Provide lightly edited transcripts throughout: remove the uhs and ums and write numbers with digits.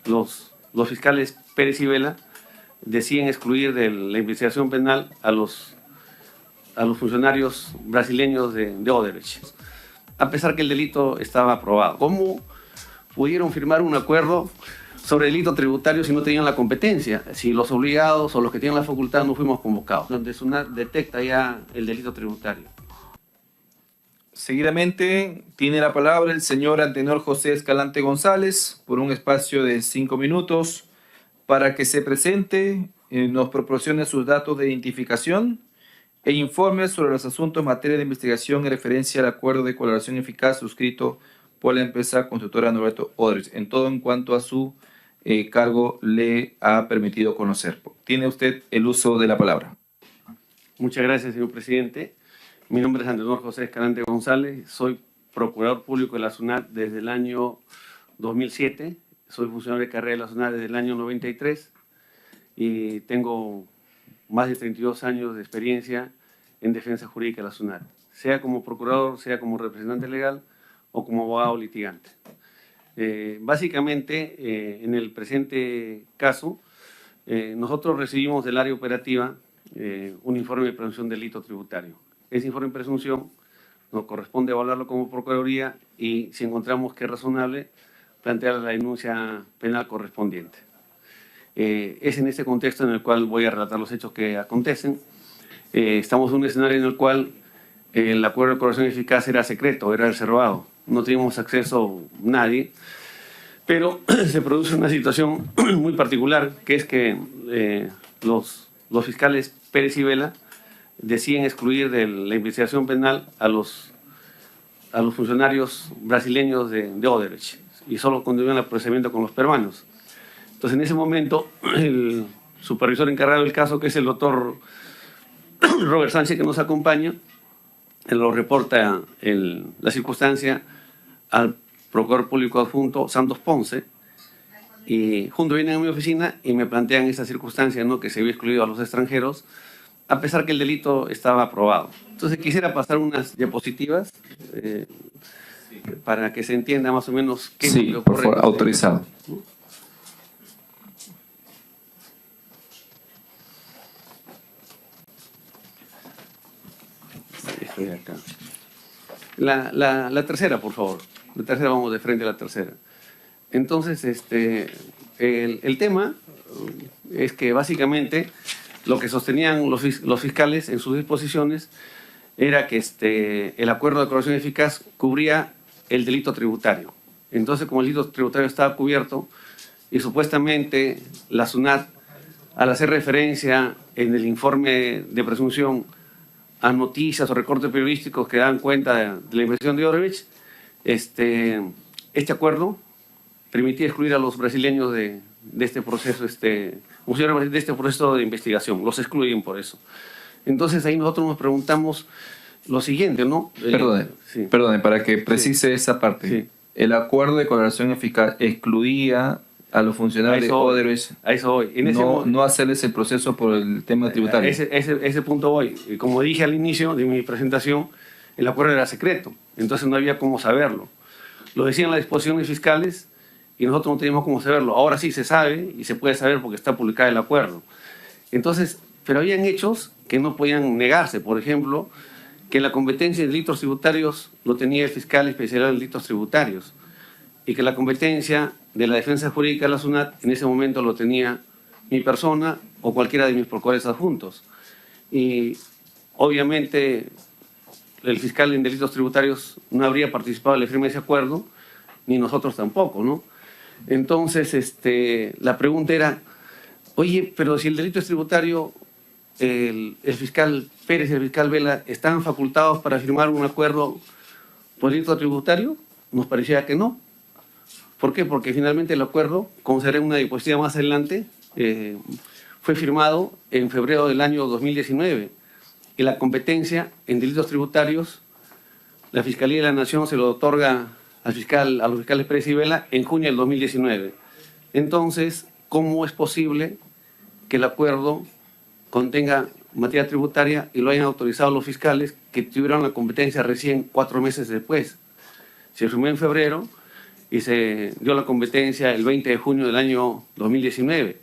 los fiscales Pérez y Vela deciden excluir de la investigación penal a los funcionarios brasileños de Odebrecht, a pesar que el delito estaba aprobado. ¿Cómo pudieron firmar un acuerdo sobre delito tributario si no tenían la competencia? Si los obligados o los que tienen la facultad no fuimos convocados, donde SUNAT detecta ya el delito tributario. Seguidamente tiene la palabra el señor Antenor José Escalante González por un espacio de 5 minutos para que se presente, nos proporcione sus datos de identificación e informe sobre los asuntos en materia de investigación en referencia al acuerdo de colaboración eficaz suscrito por la empresa constructora Norberto Odebrecht, en todo en cuanto a su cargo le ha permitido conocer. Tiene usted el uso de la palabra. Muchas gracias, señor presidente. Mi nombre es Antenor José Escalante González, soy procurador público de la SUNAT desde el año 2007, soy funcionario de carrera de la SUNAT desde el año 93 y tengo más de 32 años de experiencia en defensa jurídica de la SUNAT, sea como procurador, sea como representante legal o como abogado litigante. Básicamente, en el presente caso, nosotros recibimos del área operativa un informe de presunción de delito tributario. Ese informe de presunción nos corresponde evaluarlo como Procuraduría y, si encontramos que es razonable, plantear la denuncia penal correspondiente. Es en este contexto en el cual voy a relatar los hechos que acontecen. Estamos en un escenario en el cual el acuerdo de colaboración eficaz era secreto, era reservado, no teníamos acceso nadie, pero se produce una situación muy particular, que es que los fiscales Pérez y Vela deciden excluir de la investigación penal a los funcionarios brasileños de Odebrecht y solo continúan el procedimiento con los peruanos. Entonces, en ese momento, el supervisor encargado del caso, que es el doctor Robert Sánchez, que nos acompaña, él lo reporta la circunstancia al procurador público adjunto Santos Ponce, y juntos vienen a mi oficina y me plantean esa circunstancia, ¿no?, que se había excluido a los extranjeros, a pesar que el delito estaba aprobado. Entonces quisiera pasar unas diapositivas para que se entienda más o menos qué es lo que ocurre. Por favor, autorizado. Estoy acá. La tercera, por favor. La tercera, vamos de frente a la tercera. Entonces, el tema es que básicamente lo que sostenían los fiscales en sus disposiciones era que el acuerdo de colaboración eficaz cubría el delito tributario. Entonces, como el delito tributario estaba cubierto y supuestamente la SUNAT, al hacer referencia en el informe de presunción a noticias o recortes periodísticos que dan cuenta de la investigación de Odebrecht, este acuerdo permitía excluir a los brasileños de este proceso, de este proceso de investigación. Los excluyen por eso. Entonces ahí nosotros nos preguntamos lo siguiente, ¿no? Perdone, para que precise esa parte. Sí. El acuerdo de colaboración eficaz excluía a los funcionarios de Odebrecht. A eso voy. No hacerles el proceso por el tema tributario. Ese punto voy. Como dije al inicio de mi presentación, el acuerdo era secreto, entonces no había cómo saberlo. Lo decían las disposiciones fiscales y nosotros no teníamos cómo saberlo. Ahora sí se sabe y se puede saber porque está publicado el acuerdo. Entonces, pero habían hechos que no podían negarse. Por ejemplo, que la competencia de delitos tributarios lo tenía el fiscal especializado en delitos tributarios y que la competencia de la defensa jurídica de la SUNAT en ese momento lo tenía mi persona o cualquiera de mis procuradores adjuntos. Y obviamente el fiscal en delitos tributarios no habría participado en la firma de ese acuerdo, ni nosotros tampoco, ¿no? Entonces, la pregunta era, oye, pero si el delito es tributario, el fiscal Pérez y el fiscal Vela están facultados para firmar un acuerdo por delito tributario. Nos parecía que no. ¿Por qué? Porque finalmente el acuerdo, como será una diapositiva más adelante, fue firmado en febrero del año 2019 y la competencia en delitos tributarios, la Fiscalía de la Nación se lo otorga a los fiscales Pérez y Vela en junio del 2019. Entonces, ¿cómo es posible que el acuerdo contenga materia tributaria y lo hayan autorizado los fiscales que tuvieron la competencia recién 4 meses después? Se firmó en febrero y se dio la competencia el 20 de junio del año 2019.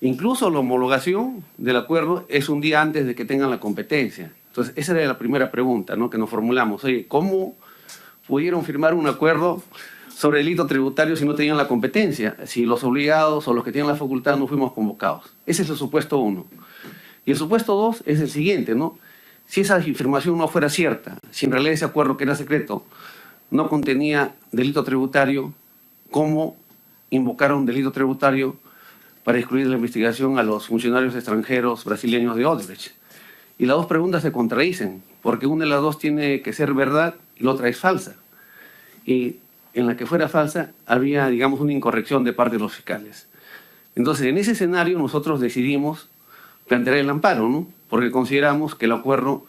Incluso la homologación del acuerdo es un día antes de que tengan la competencia. Entonces, esa era la primera pregunta, ¿no?, que nos formulamos. Oye, ¿cómo pudieron firmar un acuerdo sobre delito tributario si no tenían la competencia? Si los obligados o los que tienen la facultad no fuimos convocados. Ese es el supuesto 1. Y el supuesto 2 es el siguiente, ¿no? Si esa afirmación no fuera cierta, si en realidad ese acuerdo que era secreto no contenía delito tributario, ¿cómo invocaron delito tributario para excluir de la investigación a los funcionarios extranjeros brasileños de Odebrecht? Y las dos preguntas se contradicen, porque una de las dos tiene que ser verdad y la otra es falsa. Y en la que fuera falsa había, digamos, una incorrección de parte de los fiscales. Entonces, en ese escenario nosotros decidimos plantear el amparo, ¿no?, porque consideramos que el acuerdo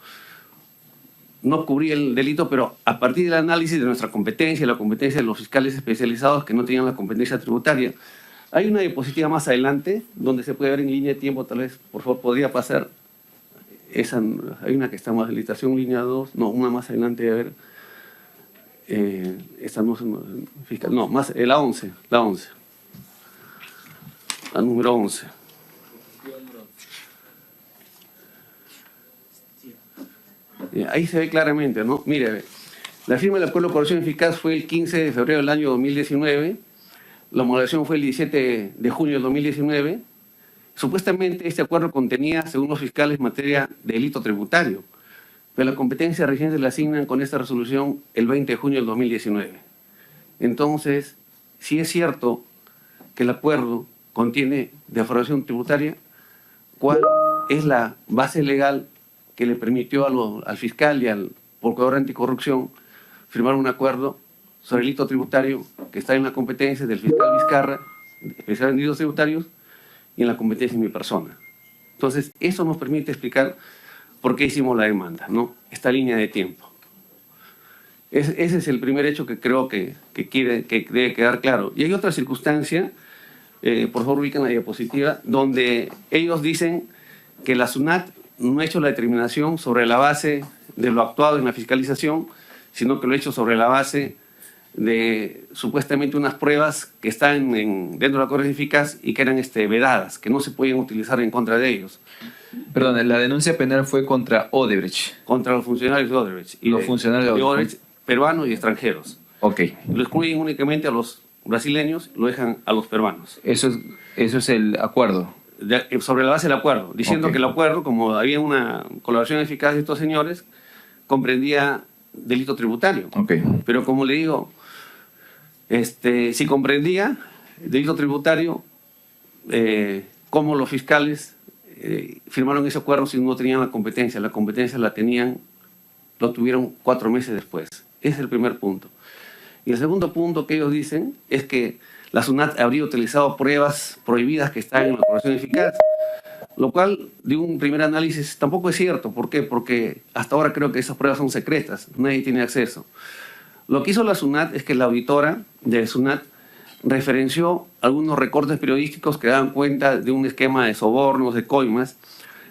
no cubría el delito, pero a partir del análisis de nuestra competencia, la competencia de los fiscales especializados que no tenían la competencia tributaria. Hay una diapositiva más adelante, donde se puede ver en línea de tiempo, tal vez, por favor, podría pasar. Esa, hay una que está más en licitación, línea 2, no, una más adelante, a ver. Esta no es fiscal, no, más, la 11, la número 11. Ahí se ve claramente, ¿no? Mire, la firma del acuerdo de colaboración eficaz fue el 15 de febrero del año 2019, la homologación fue el 17 de junio del 2019. Supuestamente este acuerdo contenía, según los fiscales, materia de delito tributario, pero la competencia reciente la asignan con esta resolución el 20 de junio del 2019. Entonces, si es cierto que el acuerdo contiene defraudación tributaria, ¿cuál es la base legal que le permitió al fiscal y al procurador anticorrupción firmar un acuerdo sobre el delito tributario que está en la competencia del fiscal Vizcarra, especial en delitos tributarios, y en la competencia de mi persona? Entonces, eso nos permite explicar por qué hicimos la demanda, ¿no?, esta línea de tiempo. Ese es el primer hecho que creo que debe quedar claro. Y hay otra circunstancia, por favor ubiquen la diapositiva, donde ellos dicen que la SUNAT no ha hecho la determinación sobre la base de lo actuado en la fiscalización, sino que lo ha hecho sobre la base de supuestamente unas pruebas que están dentro de la acuerdo eficaz y que eran vedadas, que no se podían utilizar en contra de ellos. Perdón, la denuncia penal fue contra Odebrecht. Contra los funcionarios de Odebrecht. Y los funcionarios de Odebrecht, peruanos y extranjeros. Ok. Lo excluyen únicamente a los brasileños, lo dejan a los peruanos. Eso es el acuerdo. Sobre la base del acuerdo, diciendo que el acuerdo, como había una colaboración eficaz de estos señores, comprendía delito tributario. Pero como le digo, si comprendía delito tributario, ¿cómo los fiscales firmaron ese acuerdo si no tenían la competencia? La competencia la tenían, lo tuvieron 4 meses después. Ese es el primer punto. Y el segundo punto que ellos dicen es que la SUNAT habría utilizado pruebas prohibidas que están en la colaboración eficaz, lo cual, de un primer análisis, tampoco es cierto. ¿Por qué? Porque hasta ahora creo que esas pruebas son secretas, nadie tiene acceso. Lo que hizo la SUNAT es que la auditora de SUNAT referenció algunos recortes periodísticos que daban cuenta de un esquema de sobornos, de coimas,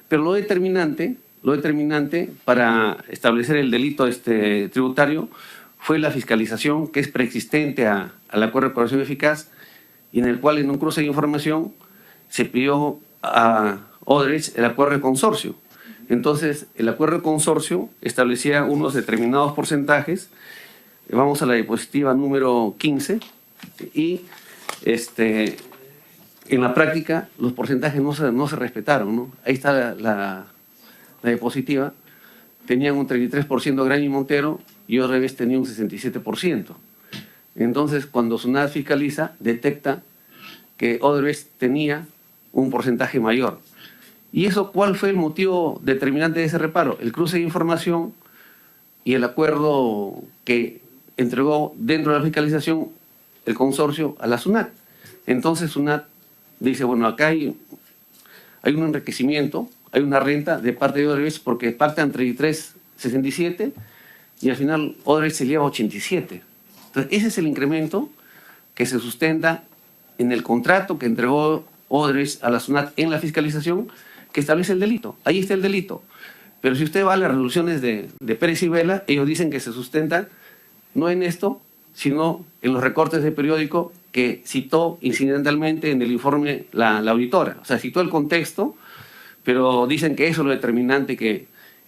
pero lo determinante para establecer el delito tributario fue la fiscalización, que es preexistente al acuerdo de colaboración eficaz, y en el cual, en un cruce de información, se pidió a Odebrecht el acuerdo de consorcio. Entonces, el acuerdo de consorcio establecía unos determinados porcentajes. Vamos a la diapositiva número 15, y en la práctica los porcentajes no se respetaron, ¿no? Ahí está la diapositiva. Tenían un 33% Graña y Montero, y Odebrecht tenía un 67%. Entonces, cuando SUNAT fiscaliza, detecta que Odebrecht tenía un porcentaje mayor. ¿Y eso cuál fue el motivo determinante de ese reparo? El cruce de información y el acuerdo que entregó dentro de la fiscalización el consorcio a la SUNAT. Entonces SUNAT dice, bueno, acá hay un enriquecimiento, hay una renta de parte de Odebrecht porque pactan 33,67 y al final Odebrecht se lleva 87. Entonces ese es el incremento que se sustenta en el contrato que entregó Odebrecht a la SUNAT en la fiscalización, que establece el delito. Ahí está el delito. Pero si usted va a las resoluciones de Pérez y Vela, ellos dicen que se sustenta no en esto, sino en los recortes de periódico que citó incidentalmente en el informe la auditora. O sea, citó el contexto, pero dicen que eso es lo determinante, que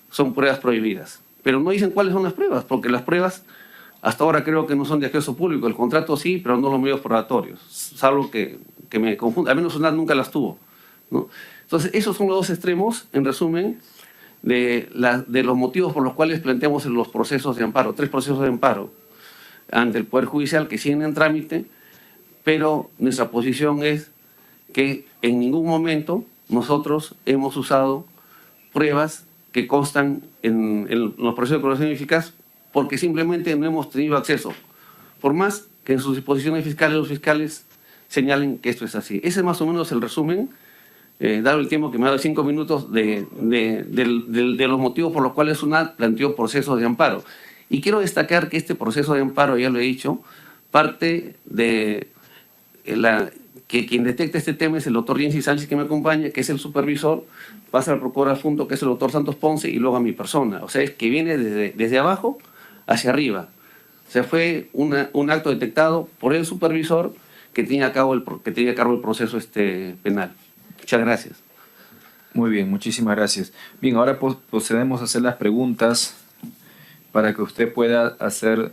son pruebas prohibidas. Pero no dicen cuáles son las pruebas, porque las pruebas hasta ahora creo que no son de acceso público. El contrato sí, pero no los medios probatorios, salvo que me confunda. Al menos SUNAT nunca las tuvo, ¿no? Entonces, esos son los dos extremos, en resumen, de los motivos por los cuales planteamos los procesos de amparo. 3 procesos de amparo ante el Poder Judicial que siguen en trámite, pero nuestra posición es que en ningún momento nosotros hemos usado pruebas que constan en los procesos de colaboración eficaz, porque simplemente no hemos tenido acceso, por más que en sus disposiciones fiscales los fiscales señalen que esto es así. Ese es más o menos el resumen, dado el tiempo que me ha dado 5 minutos, de los motivos por los cuales SUNAT planteó procesos de amparo. Y quiero destacar que este proceso de amparo, ya lo he dicho, parte de que quien detecta este tema es el doctor Jensi Sánchez, que me acompaña, que es el supervisor, pasa al procurador adjunto, que es el doctor Santos Ponce, y luego a mi persona. O sea, es que viene desde abajo hacia arriba. O sea, fue un acto detectado por el supervisor que tenía a cargo el proceso penal. Muchas gracias. Muy bien, muchísimas gracias. Bien, ahora procedemos a hacer las preguntas para que usted pueda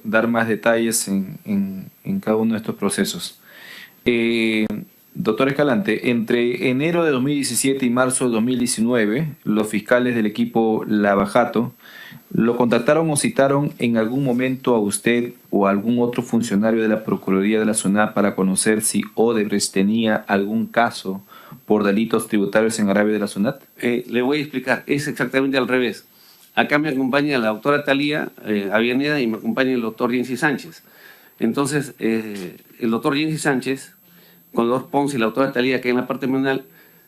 dar más detalles en cada uno de estos procesos. Doctor Escalante, entre enero de 2017 y marzo de 2019, los fiscales del equipo Lavajato lo contactaron o citaron en algún momento a usted o a algún otro funcionario de la Procuraduría de la SUNAT para conocer si Odebrecht tenía algún caso por delitos tributarios en agravio de la SUNAT. Le voy a explicar, es exactamente al revés. Acá me acompaña la doctora Talía Avianeda y me acompaña el doctor Jensi Sánchez. Entonces, el doctor Jensi Sánchez, con el doctor Ponce y la doctora Talía, que en la parte penal,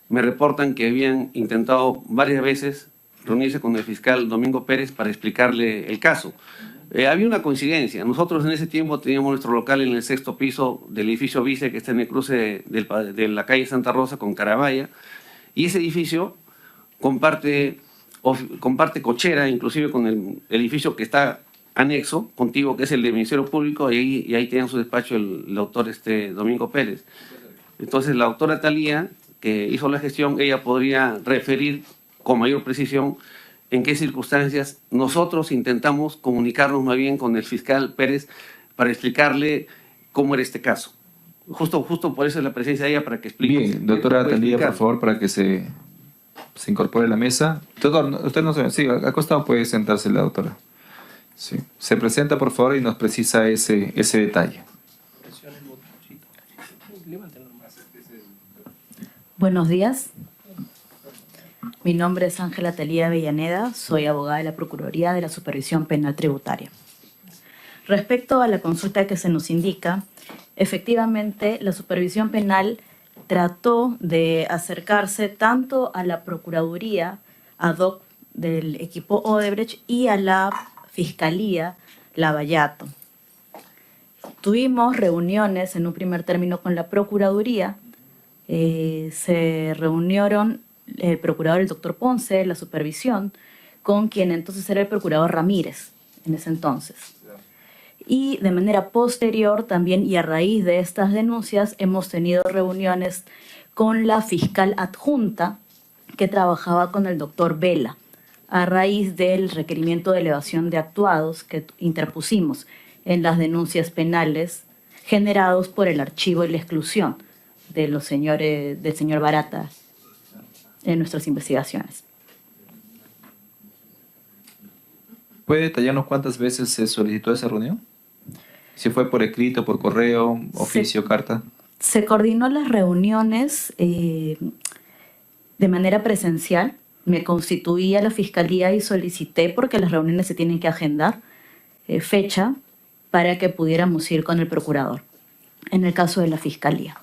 me reportan que habían intentado varias veces reunirse con el fiscal Domingo Pérez para explicarle el caso. Había una coincidencia. Nosotros en ese tiempo teníamos nuestro local en el 6º piso del edificio Vice, que está en el cruce de la calle Santa Rosa con Carabaya, y ese edificio comparte cochera, inclusive con el edificio que está anexo, contigo, que es el del Ministerio Público, y ahí tiene su despacho el doctor Domingo Pérez. Entonces, la doctora Talía, que hizo la gestión, ella podría referir con mayor precisión en qué circunstancias nosotros intentamos comunicarnos más bien con el fiscal Pérez para explicarle cómo era este caso. Justo por eso es la presencia de ella, para que explique. Bien, doctora Talía, por favor, para que se incorpore a la mesa. Doctor, usted no se... Sí, acostado puede sentarse la doctora. Sí. Se presenta, por favor, y nos precisa ese detalle. Buenos días. Mi nombre es Ángela Talía Avellaneda, soy abogada de la Procuraduría de la Supervisión Penal Tributaria. Respecto a la consulta que se nos indica, efectivamente la supervisión penal trató de acercarse tanto a la Procuraduría ad hoc del equipo Odebrecht y a la Fiscalía Lavallato. Tuvimos reuniones en un primer término con la Procuraduría. Se reunieron el procurador, el doctor Ponce, la supervisión, con quien entonces era el procurador Ramírez en ese entonces. Y de manera posterior también, y a raíz de estas denuncias, hemos tenido reuniones con la fiscal adjunta que trabajaba con el doctor Vela, a raíz del requerimiento de elevación de actuados que interpusimos en las denuncias penales generados por el archivo y la exclusión de del señor Barata en nuestras investigaciones. ¿Puede detallarnos cuántas veces se solicitó esa reunión? Si fue por escrito, por correo, oficio, carta. Se coordinó las reuniones de manera presencial. Me constituí a la fiscalía y solicité, porque las reuniones se tienen que agendar, fecha para que pudiéramos ir con el procurador, en el caso de la fiscalía.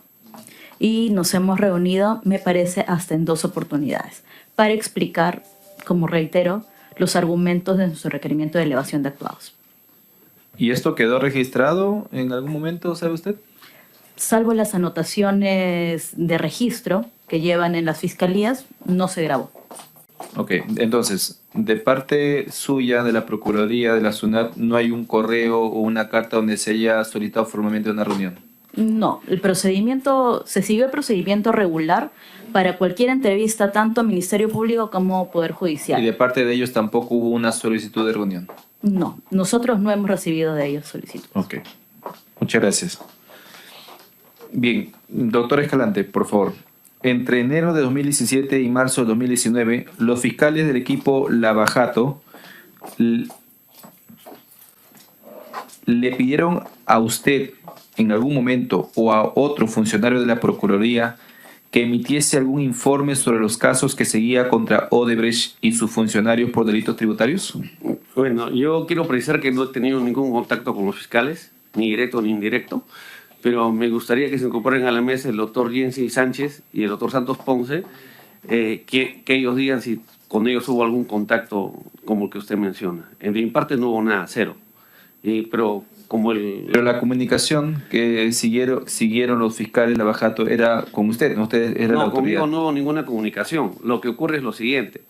Y nos hemos reunido, me parece, hasta en 2 oportunidades, para explicar, como reitero, los argumentos de nuestro requerimiento de elevación de actuados. ¿Y esto quedó registrado en algún momento, sabe usted? Salvo las anotaciones de registro que llevan en las fiscalías, no se grabó. Ok, entonces, de parte suya, de la Procuraduría de la SUNAT, ¿no hay un correo o una carta donde se haya solicitado formalmente una reunión? No, se siguió el procedimiento regular para cualquier entrevista, tanto Ministerio Público como Poder Y Judicial. de parte de ellos tampoco hubo una solicitud de reunión. No, nosotros no hemos recibido de ellos solicitud. Ok, muchas gracias. Bien, doctor Escalante, por favor. Entre enero de 2017 y marzo de 2019, los fiscales del equipo Lavajato le pidieron a usted en algún momento o a otro funcionario de la Procuraduría que emitiese algún informe sobre los casos que seguía contra Odebrecht y sus funcionarios por delitos tributarios. Bueno, yo quiero precisar que no he tenido ningún contacto con los fiscales, ni directo ni indirecto, pero me gustaría que se incorporen a la mesa el doctor Jensi Sánchez y el doctor Santos Ponce, que ellos digan si con ellos hubo algún contacto como el que usted menciona. En mi parte no hubo nada, cero. Pero como Pero la comunicación que siguieron los fiscales Lavajato era con usted, ¿no? Usted era la No, conmigo autoridad. no hubo ninguna comunicación. Lo que ocurre es lo siguiente.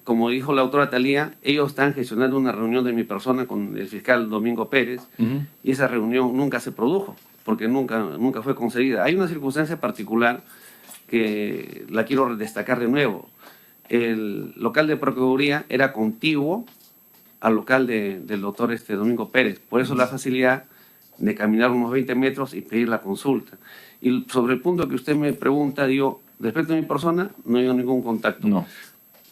Como dijo la autora Talía, ellos están gestionando una reunión de mi persona con el fiscal Domingo Pérez, y esa reunión nunca se produjo, porque nunca fue concedida. Hay una circunstancia particular que la quiero destacar de nuevo. El local de Procuraduría era contiguo al local del doctor Domingo Pérez. Por eso la facilidad de caminar unos 20 metros y pedir la consulta. Y sobre el punto que usted me pregunta, digo, respecto a mi persona, no hay ningún contacto. No.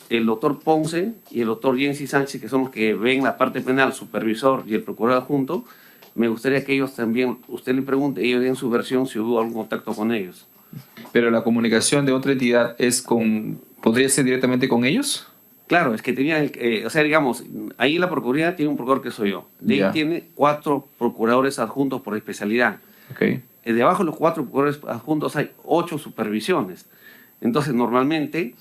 El doctor Ponce y el doctor Jensi Sánchez, que son los que ven la parte penal, supervisor y el procurador adjunto, me gustaría que ellos también, usted le pregunte, ellos den su versión si hubo algún contacto con ellos. Pero la comunicación de otra entidad ¿podría ser directamente con ellos? Claro, es que tenía, o sea, digamos, ahí la Procuraduría tiene un procurador que soy yo. De Ya. ahí tiene 4 procuradores adjuntos por especialidad. Okay. Debajo de los 4 procuradores adjuntos hay 8 supervisiones. Entonces, normalmente,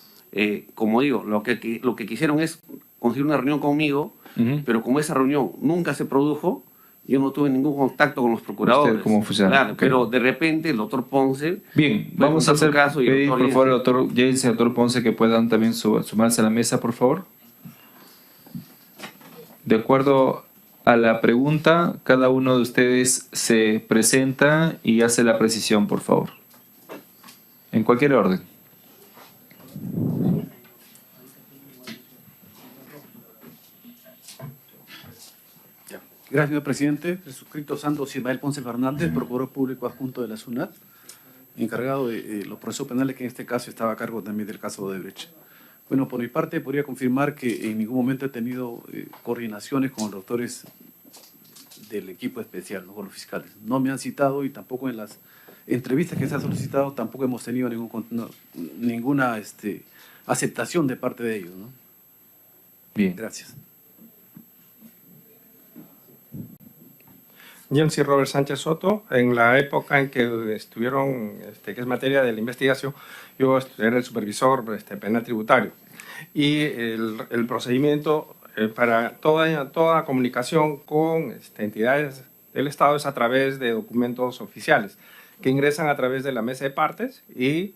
como digo, lo que quisieron es conseguir una reunión conmigo, pero como esa reunión nunca se produjo, yo no tuve ningún contacto con los procuradores. Usted como funcionario. Claro, Okay. pero de repente el doctor Ponce... Bien, puede vamos a contar su hacer caso y el pedir, doctor por favor, al Jensi. doctor James y al doctor Ponce que puedan también sumarse a la mesa, por favor. De acuerdo a la pregunta, cada uno de ustedes se presenta y hace la precisión, por favor. En cualquier orden. Gracias, señor presidente. El suscrito Santos Ismael Ponce Fernández, procurador público adjunto de la SUNAT, encargado de los procesos penales, que en este caso estaba a cargo también del caso de Odebrecht. Bueno, por mi parte podría confirmar que en ningún momento he tenido coordinaciones con los doctores del equipo especial, ¿no? Con los fiscales. No me han citado y tampoco en las entrevistas que se han solicitado tampoco hemos tenido ninguna aceptación de parte de ellos, ¿no? Bien. Gracias. Jensi Robert Sánchez Soto, en la época en que estuvieron, que es materia de la investigación, yo era el supervisor penal tributario. Y el procedimiento para toda comunicación con entidades del Estado es a través de documentos oficiales que ingresan a través de la mesa de partes y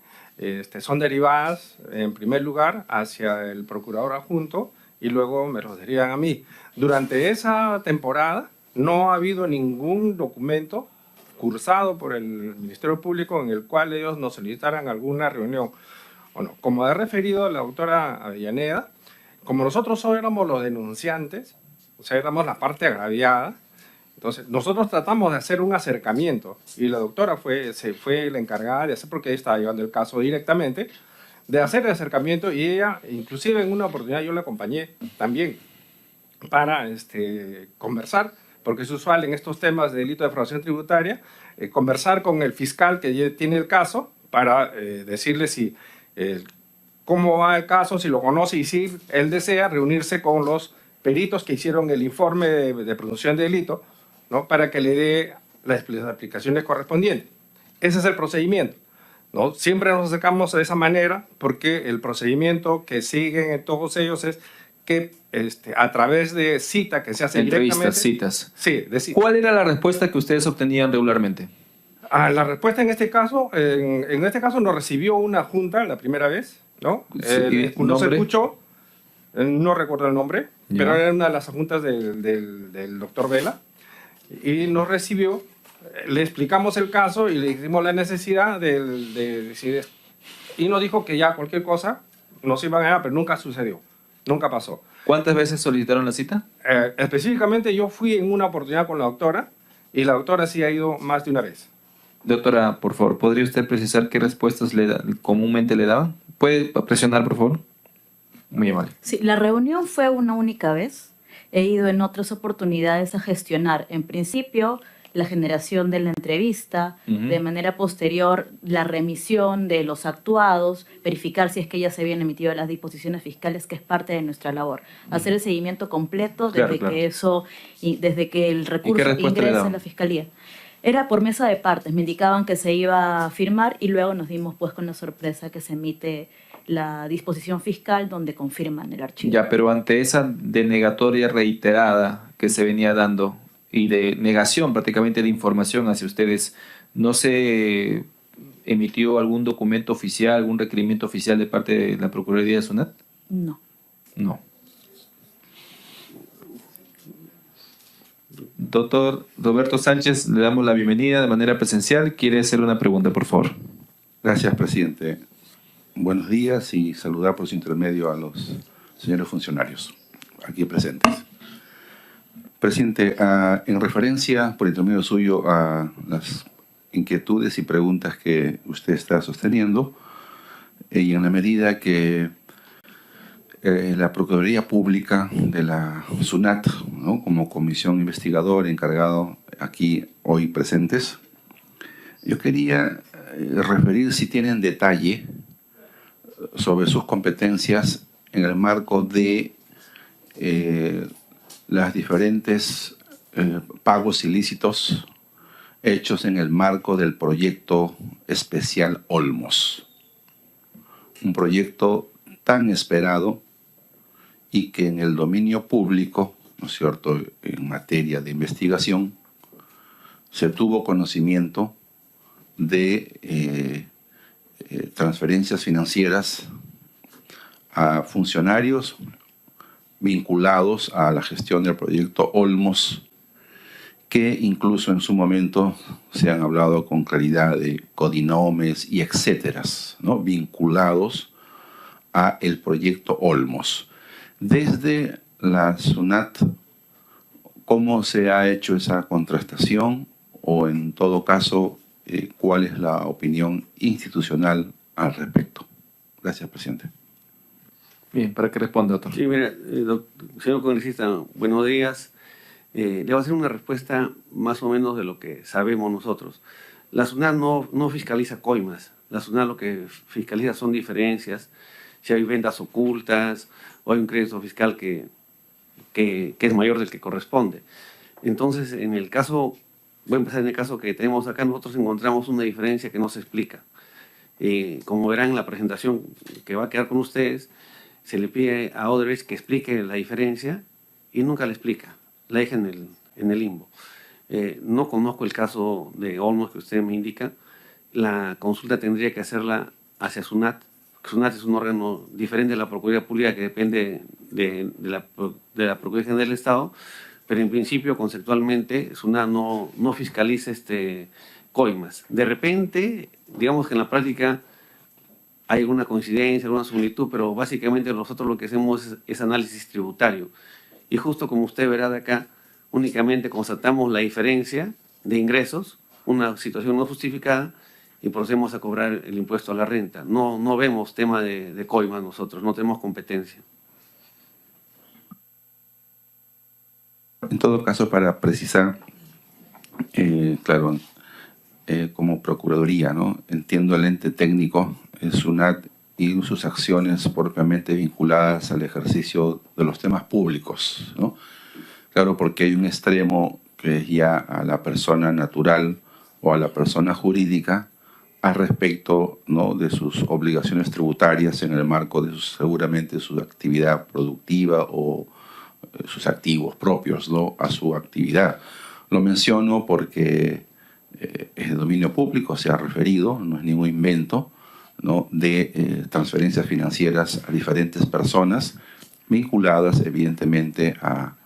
son derivadas en primer lugar hacia el procurador adjunto y luego me los derivan a mí. Durante esa temporada no ha habido ningún documento cursado por el Ministerio Público en el cual ellos nos solicitaran alguna reunión. Bueno, como ha referido la doctora Avellaneda, como nosotros éramos los denunciantes, o sea, éramos la parte agraviada, entonces nosotros tratamos de hacer un acercamiento y la doctora fue la encargada de hacer, porque ella estaba llevando el caso directamente, de hacer el acercamiento, y ella, inclusive en una oportunidad yo la acompañé también para conversar, porque es usual en estos temas de delito de defraudación tributaria, conversar con el fiscal que tiene el caso para decirle cómo va el caso, si lo conoce y si él desea reunirse con los peritos que hicieron el informe de presunción de delito, ¿no? Para que le dé las aplicaciones correspondientes. Ese es el procedimiento, ¿no? Siempre nos acercamos de esa manera porque el procedimiento que siguen en todos ellos es que a través de cita que se hace directamente... Citas. Sí, de cita. ¿Cuál era la respuesta que ustedes obtenían regularmente? La respuesta en este caso nos recibió una junta la primera vez, ¿no? Sí, No se ¿nombre? escuchó, no recuerdo el nombre, Ya. pero era una de las adjuntas del doctor Vela, y nos recibió, le explicamos el caso y le dijimos la necesidad de decir esto. Y nos dijo que ya cualquier cosa nos iban a dar, pero nunca sucedió, nunca pasó. ¿Cuántas veces solicitaron la cita? Específicamente yo fui en una oportunidad con la doctora, y la doctora sí ha ido más de una vez. Doctora, por favor, ¿podría usted precisar qué respuestas comúnmente le daban? ¿Puede presionar, por favor? Muy amable. Sí, la reunión fue una única vez. He ido en otras oportunidades a gestionar, en principio, la generación de la entrevista, de manera posterior, la remisión de los actuados, verificar si es que ya se habían emitido las disposiciones fiscales, que es parte de nuestra labor. Hacer el seguimiento completo desde Claro. desde que el recurso respuesta le ingresa daban? a la fiscalía. Era por mesa de partes, me indicaban que se iba a firmar y luego nos dimos pues con la sorpresa que se emite la disposición fiscal donde confirman el archivo. Ya, pero ante esa denegatoria reiterada que se venía dando y de negación prácticamente de información hacia ustedes, ¿no se emitió algún documento oficial, algún requerimiento oficial de parte de la Procuraduría de SUNAT? No. No. Doctor Roberto Sánchez, le damos la bienvenida de manera presencial. ¿Quiere hacer una pregunta, por favor? Gracias, presidente. Buenos días y saludar por su intermedio a los señores funcionarios aquí presentes. Presidente, en referencia, por intermedio suyo, a las inquietudes y preguntas que usted está sosteniendo, y en la medida que la Procuraduría Pública de la SUNAT, ¿no?, como comisión investigadora encargado aquí hoy presentes, yo quería referir si tienen detalle sobre sus competencias en el marco de las diferentes pagos ilícitos hechos en el marco del proyecto especial Olmos. Un proyecto tan esperado y que en el dominio público, ¿no es cierto?, en materia de investigación, se tuvo conocimiento de transferencias financieras a funcionarios vinculados a la gestión del proyecto Olmos, que incluso en su momento se han hablado con claridad de codinomes y etcéteras, ¿no?, vinculados a el proyecto Olmos. Desde la SUNAT, ¿cómo se ha hecho esa contrastación? O en todo caso, ¿cuál es la opinión institucional al respecto? Gracias, presidente. Bien, para que responda, doctor. Sí, mira, señor congresista, buenos días. Le voy a hacer una respuesta más o menos de lo que sabemos nosotros. La SUNAT no fiscaliza coimas. La SUNAT lo que fiscaliza son diferencias, si hay ventas ocultas o hay un crédito fiscal que es mayor del que corresponde. Entonces, en el caso, voy a empezar en el caso que tenemos acá, nosotros encontramos una diferencia que no se explica. Como verán en la presentación que va a quedar con ustedes, se le pide a Odebrecht que explique la diferencia y nunca la explica, la deja en el limbo. No conozco el caso de Olmos que usted me indica. La consulta tendría que hacerla hacia SUNAT. SUNAT es un órgano diferente de la Procuraduría Pública que depende de la Procuraduría General del Estado, pero en principio, conceptualmente, SUNAT no fiscaliza coimas. De repente, digamos que en la práctica hay alguna coincidencia, alguna similitud, pero básicamente nosotros lo que hacemos es análisis tributario. Y justo como usted verá de acá, únicamente constatamos la diferencia de ingresos, una situación no justificada, y procedemos a cobrar el impuesto a la renta. No vemos tema de coimas nosotros, no tenemos competencia. En todo caso, para precisar, claro, como Procuraduría, ¿no?, entiendo el ente técnico, el SUNAT, y sus acciones propiamente vinculadas al ejercicio de los temas públicos, ¿no? Claro, porque hay un extremo que es ya a la persona natural o a la persona jurídica al respecto, ¿no?, de sus obligaciones tributarias en el marco de seguramente su actividad productiva o sus activos propios, ¿no?, a su actividad. Lo menciono porque es de dominio público, se ha referido, no es ningún invento, ¿no?, de transferencias financieras a diferentes personas vinculadas evidentemente a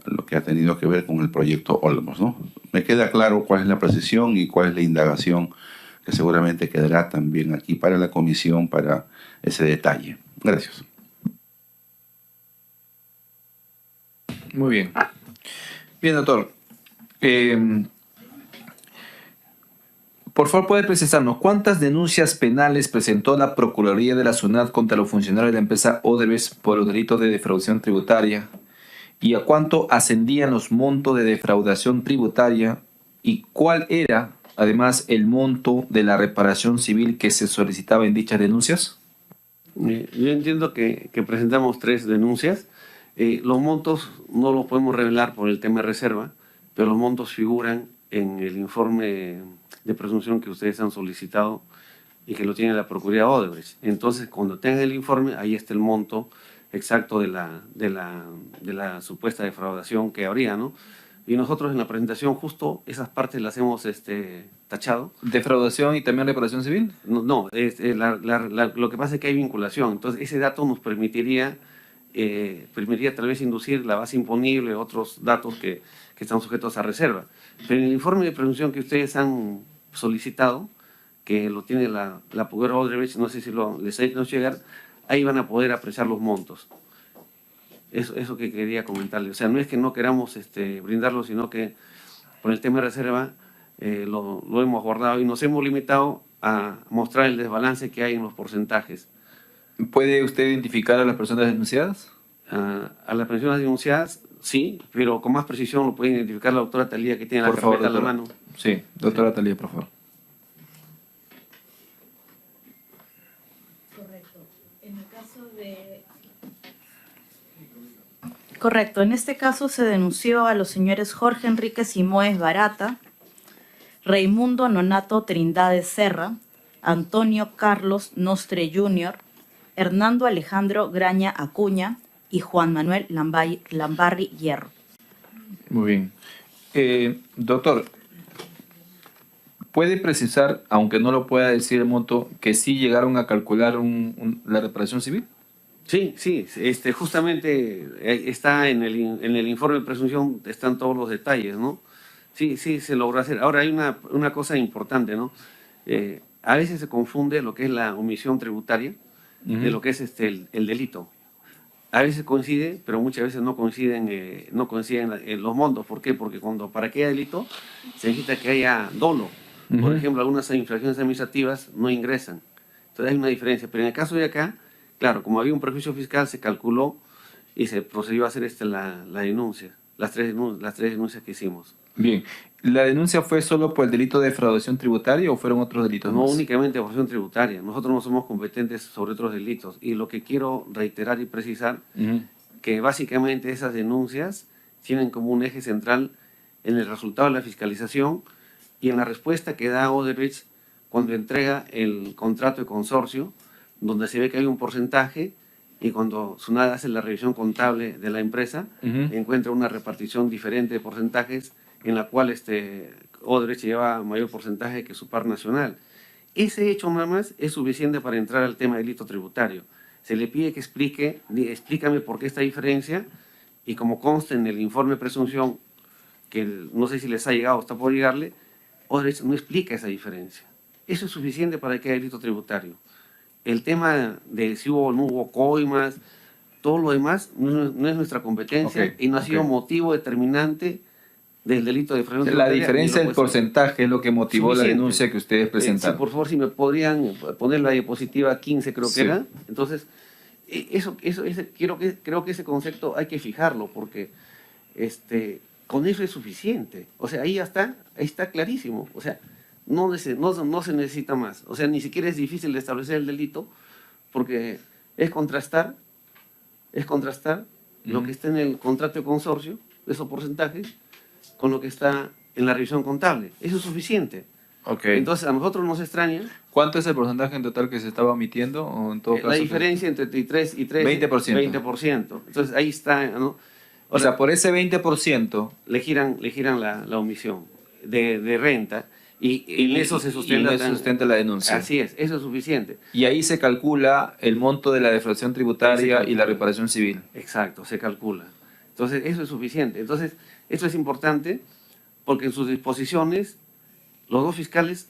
lo que ha tenido que ver con el proyecto Olmos, ¿no? Me queda claro cuál es la precisión y cuál es la indagación que seguramente quedará también aquí para la comisión para ese detalle. Gracias. Muy bien. Bien, doctor. Por favor, ¿puede precisarnos cuántas denuncias penales presentó la Procuraduría de la SUNAT contra los funcionarios de la empresa Odebrecht por los delitos de defraudación tributaria? ¿Y a cuánto ascendían los montos de defraudación tributaria? ¿Y cuál era, además, el monto de la reparación civil que se solicitaba en dichas denuncias? Yo entiendo que presentamos 3 denuncias. Los montos no los podemos revelar por el tema de reserva, pero los montos figuran en el informe de presunción que ustedes han solicitado y que lo tiene la Procuraduría Odebrecht. Entonces, cuando tengan el informe, ahí está el monto exacto de la supuesta defraudación que habría, ¿no? Y nosotros en la presentación justo esas partes las hemos tachado. ¿Defraudación y también reparación civil? No, lo que pasa es que hay vinculación. Entonces, ese dato nos permitiría tal vez inducir la base imponible, otros datos que están sujetos a reserva. Pero en el informe de presunción que ustedes han solicitado, que lo tiene la Procuraduría Odebrecht, no sé si les ha hecho llegar, ahí van a poder apreciar los montos. Eso que quería comentarle. O sea, no es que no queramos brindarlo, sino que por el tema de reserva lo hemos guardado y nos hemos limitado a mostrar el desbalance que hay en los porcentajes. ¿Puede usted identificar a las personas denunciadas? A las personas denunciadas, sí, pero con más precisión lo puede identificar la doctora Talía, que tiene la carpeta en la mano. Sí, doctora Talía, por favor. Correcto. En este caso se denunció a los señores Jorge Enrique Simoes Barata, Raimundo Nonato Trindade Serra, Antonio Carlos Nostre Jr., Hernando Alejandro Graña Acuña y Juan Manuel Lambarri Hierro. Muy bien. Doctor, ¿puede precisar, aunque no lo pueda decir el monto, que sí llegaron a calcular la reparación civil? Sí, justamente está en el informe de presunción, están todos los detalles, ¿no? Sí, se logró hacer. Ahora hay una cosa importante, ¿no? A veces se confunde lo que es la omisión tributaria de lo que es el delito. A veces coincide, pero muchas veces no coinciden los montos. ¿Por qué? Porque para que haya delito se necesita que haya dolo. Por ejemplo, algunas infracciones administrativas no ingresan. Entonces hay una diferencia. Pero en el caso de acá, claro, como había un perjuicio fiscal, se calculó y se procedió a hacer la denuncia, las tres denuncias que hicimos. Bien. ¿La denuncia fue solo por el delito de defraudación tributaria o fueron otros delitos No más? únicamente defraudación tributaria. Nosotros no somos competentes sobre otros delitos. Y lo que quiero reiterar y precisar, que básicamente esas denuncias tienen como un eje central en el resultado de la fiscalización y en la respuesta que da Odebrecht cuando entrega el contrato de consorcio, donde se ve que hay un porcentaje y cuando SUNAT hace la revisión contable de la empresa, encuentra una repartición diferente de porcentajes en la cual Odebrecht lleva mayor porcentaje que su par nacional. Ese hecho nada más es suficiente para entrar al tema del delito tributario. Se le pide que explícame por qué esta diferencia, y como consta en el informe de presunción, que no sé si les ha llegado o está por llegarle, Odebrecht no explica esa diferencia. Eso es suficiente para que haya delito tributario. El tema de si hubo o no hubo coimas, todo lo demás no es nuestra competencia y no ha sido motivo determinante del delito de defraudación La tributaria. diferencia del porcentaje es lo que motivó la denuncia que ustedes presentaron. Sí, por favor, si me podrían poner la diapositiva 15, creo que era. Entonces, creo que ese concepto hay que fijarlo, porque con eso es suficiente. O sea, ahí está clarísimo. O sea, no se necesita más. O sea, ni siquiera es difícil de establecer el delito, porque es contrastar lo que está en el contrato de consorcio, esos porcentajes, con lo que está en la revisión contable. Eso es suficiente. Entonces, a nosotros nos extraña. ¿Cuánto es el porcentaje en total que se estaba omitiendo? O en todo caso, la diferencia entre 3 y 3 20%. 20%. Entonces, ahí está, ¿no? O sea, por ese 20% le giran la omisión de renta, Y en eso se sustenta, la denuncia. Así es, eso es suficiente. Y ahí se calcula el monto de la defraudación tributaria y la reparación civil. Exacto, se calcula. Entonces, eso es suficiente. Entonces, esto es importante porque en sus disposiciones los dos fiscales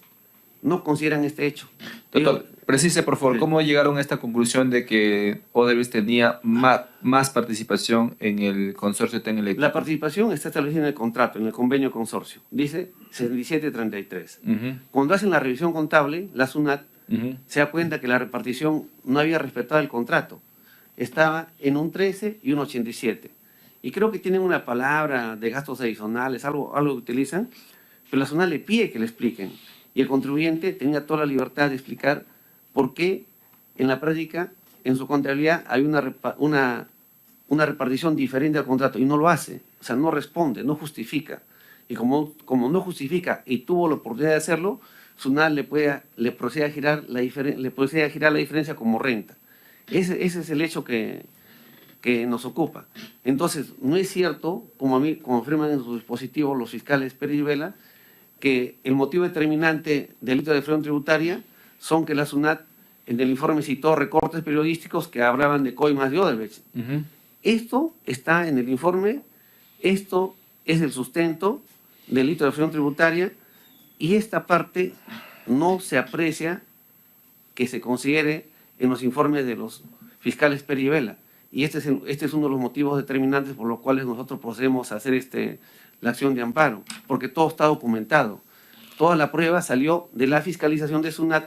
no consideran este hecho. Doctor, precise por favor, Sí. ¿cómo llegaron a esta conclusión de que Odebrecht tenía más participación en el consorcio TEN Eléctrico? La participación está establecida en el contrato, en el convenio consorcio. Dice 6733. Cuando hacen la revisión contable, la SUNAT se da cuenta que la repartición no había respetado el contrato. Estaba en un 13 y un 87. Y creo que tienen una palabra de gastos adicionales, algo que utilizan, pero la SUNAT le pide que le expliquen. Y el contribuyente tenía toda la libertad de explicar por qué en la práctica, en su contabilidad, hay una repartición diferente al contrato y no lo hace. O sea, no responde, no justifica. Y como no justifica y tuvo la oportunidad de hacerlo, SUNAT le procede a girar la diferencia como renta. Ese es el hecho que nos ocupa. Entonces, no es cierto, como afirman en su dispositivo los fiscales Pérez y Vela, que el motivo determinante del delito de defraudación tributaria son que la SUNAT en el informe citó recortes periodísticos que hablaban de coimas de Odebrecht. Esto está en el informe, esto es el sustento del delito de defraudación tributaria y esta parte no se aprecia que se considere en los informes de los fiscales Pérez y Vela. Y este es uno de los motivos determinantes por los cuales nosotros procedemos a hacer la acción de amparo, porque todo está documentado. Toda la prueba salió de la fiscalización de SUNAT,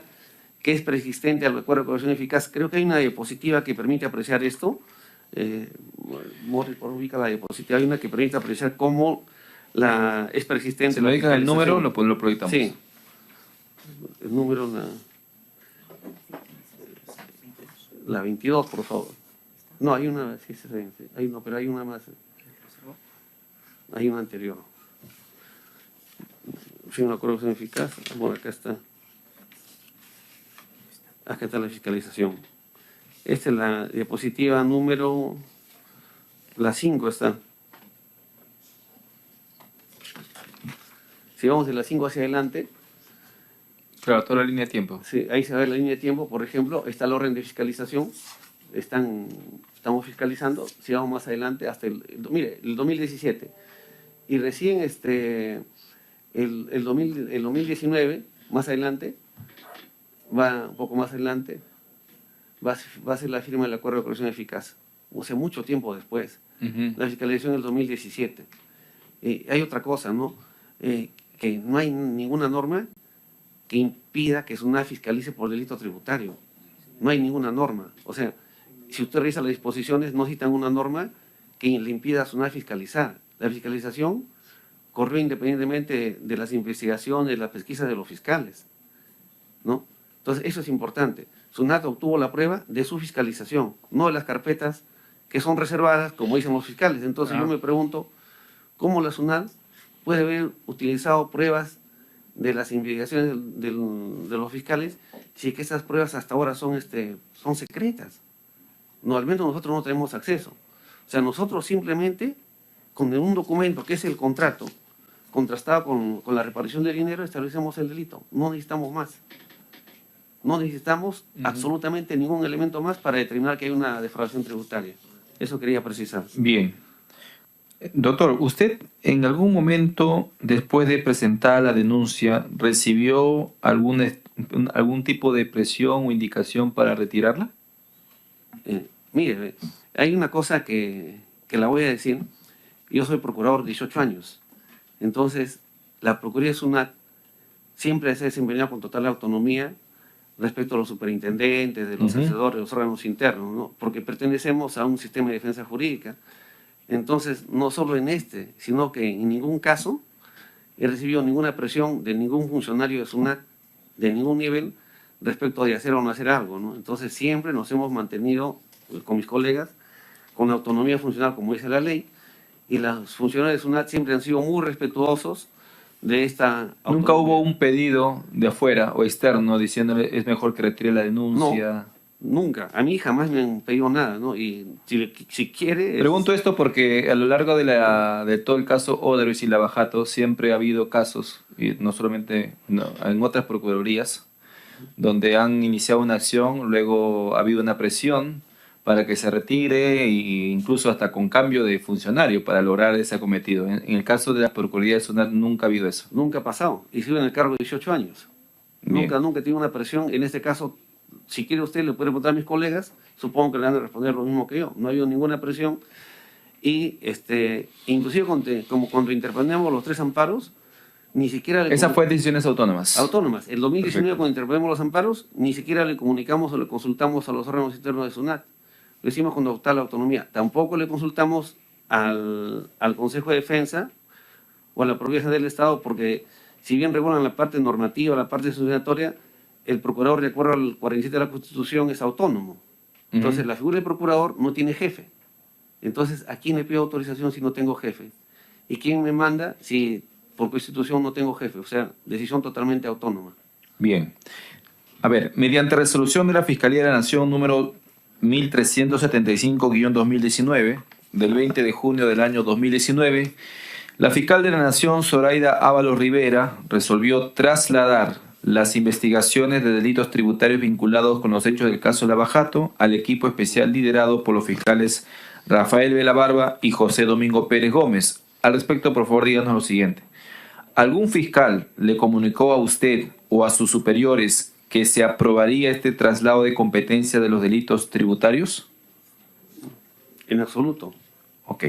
que es preexistente al recuerdo de corrección eficaz. Creo que hay una diapositiva que permite apreciar esto. Morris, por ubica la diapositiva. Hay una que permite apreciar cómo es preexistente. ¿Se lo indican el número o lo proyectamos? Sí. El número, la 22, por favor. No, hay una, sí, pero hay una más. Hay una anterior. Fin de corrección eficaz. Bueno, acá está. Acá está la fiscalización. Esta es la diapositiva número... La 5 está. Si vamos de la 5 hacia adelante... Claro, toda la línea de tiempo. Sí, ahí se ve la línea de tiempo. Por ejemplo, está el orden de fiscalización. Estamos fiscalizando. Si vamos más adelante, hasta el 2017. Y recién el 2019, más adelante, un poco más adelante, va a ser la firma del acuerdo de corrección eficaz. O sea, mucho tiempo después. La fiscalización del 2017. Hay otra cosa, ¿no? Que no hay ninguna norma que impida que SUNAT fiscalice por delito tributario. No hay ninguna norma. O sea, si usted revisa las disposiciones, no citan una norma que le impida a SUNAT fiscalizar. La fiscalización corrió independientemente de las investigaciones, las pesquisas de los fiscales, ¿no? Entonces, eso es importante. SUNAT obtuvo la prueba de su fiscalización, no de las carpetas que son reservadas, como dicen los fiscales. Entonces, yo me pregunto, ¿cómo la SUNAT puede haber utilizado pruebas de las investigaciones de los fiscales si es que esas pruebas hasta ahora son secretas? No, al menos nosotros no tenemos acceso. O sea, nosotros simplemente, con un documento que es el contrato, contrastado con la repartición de dinero, establecemos el delito. No necesitamos más. No necesitamos absolutamente ningún elemento más para determinar que hay una defraudación tributaria. Eso quería precisar. Bien. Doctor, ¿usted en algún momento, después de presentar la denuncia, recibió algún tipo de presión o indicación para retirarla? Mire, hay una cosa que la voy a decir. Yo soy procurador 18 años. Entonces, la Procuraduría de SUNAT siempre se ha desempeñado con total autonomía respecto a los superintendentes, de los asesores, de los órganos internos, ¿no? Porque pertenecemos a un sistema de defensa jurídica. Entonces, no solo en sino que en ningún caso he recibido ninguna presión de ningún funcionario de SUNAT, de ningún nivel, respecto de hacer o no hacer algo, ¿no? Entonces, siempre nos hemos mantenido, con mis colegas, con autonomía funcional, como dice la ley, y los funcionarios de SUNAT siempre han sido muy respetuosos de esta autonomía. ¿Nunca hubo un pedido de afuera o externo diciéndole es mejor que retire la denuncia? Nunca. A mí jamás me han pedido nada, ¿no? Y si quiere... Pregunto esto porque a lo largo de todo el caso Odebrecht y Lavajato siempre ha habido casos, y no solamente en otras procuradurías, donde han iniciado una acción, luego ha habido una presión para que se retire, e incluso hasta con cambio de funcionario para lograr ese acometido. En el caso de la Procuraduría de SUNAT nunca ha habido eso. Nunca ha pasado. Y sigo en el cargo 18 años. Bien. Nunca he tenido una presión. En este caso, si quiere usted, le puede preguntar a mis colegas, supongo que le van a responder lo mismo que yo. No ha habido ninguna presión. Y inclusive cuando interponemos los 3 amparos, ni siquiera... Esa fue decisiones autónomas. Autónomas. En 2019, Perfecto. cuando interponemos los amparos, ni siquiera le comunicamos o le consultamos a los órganos internos de SUNAT. Lo hicimos cuando optaba la autonomía. Tampoco le consultamos al Consejo de Defensa o a la Procuraduría del Estado, porque si bien regulan la parte normativa, la parte sancionatoria, el procurador, de acuerdo al 47 de la Constitución, es autónomo. Entonces, la figura del procurador no tiene jefe. Entonces, ¿a quién le pido autorización si no tengo jefe? ¿Y quién me manda si por Constitución no tengo jefe? O sea, decisión totalmente autónoma. Bien. A ver, mediante resolución de la Fiscalía de la Nación número 1375-2019, del 20 de junio del año 2019, la fiscal de la Nación, Zoraida Ábalos Rivera, resolvió trasladar las investigaciones de delitos tributarios vinculados con los hechos del caso Lavajato al equipo especial liderado por los fiscales Rafael Vela Barba y José Domingo Pérez Gómez. Al respecto, por favor, díganos lo siguiente. ¿Algún fiscal le comunicó a usted o a sus superiores que se aprobaría este traslado de competencia de los delitos tributarios? En absoluto. Ok.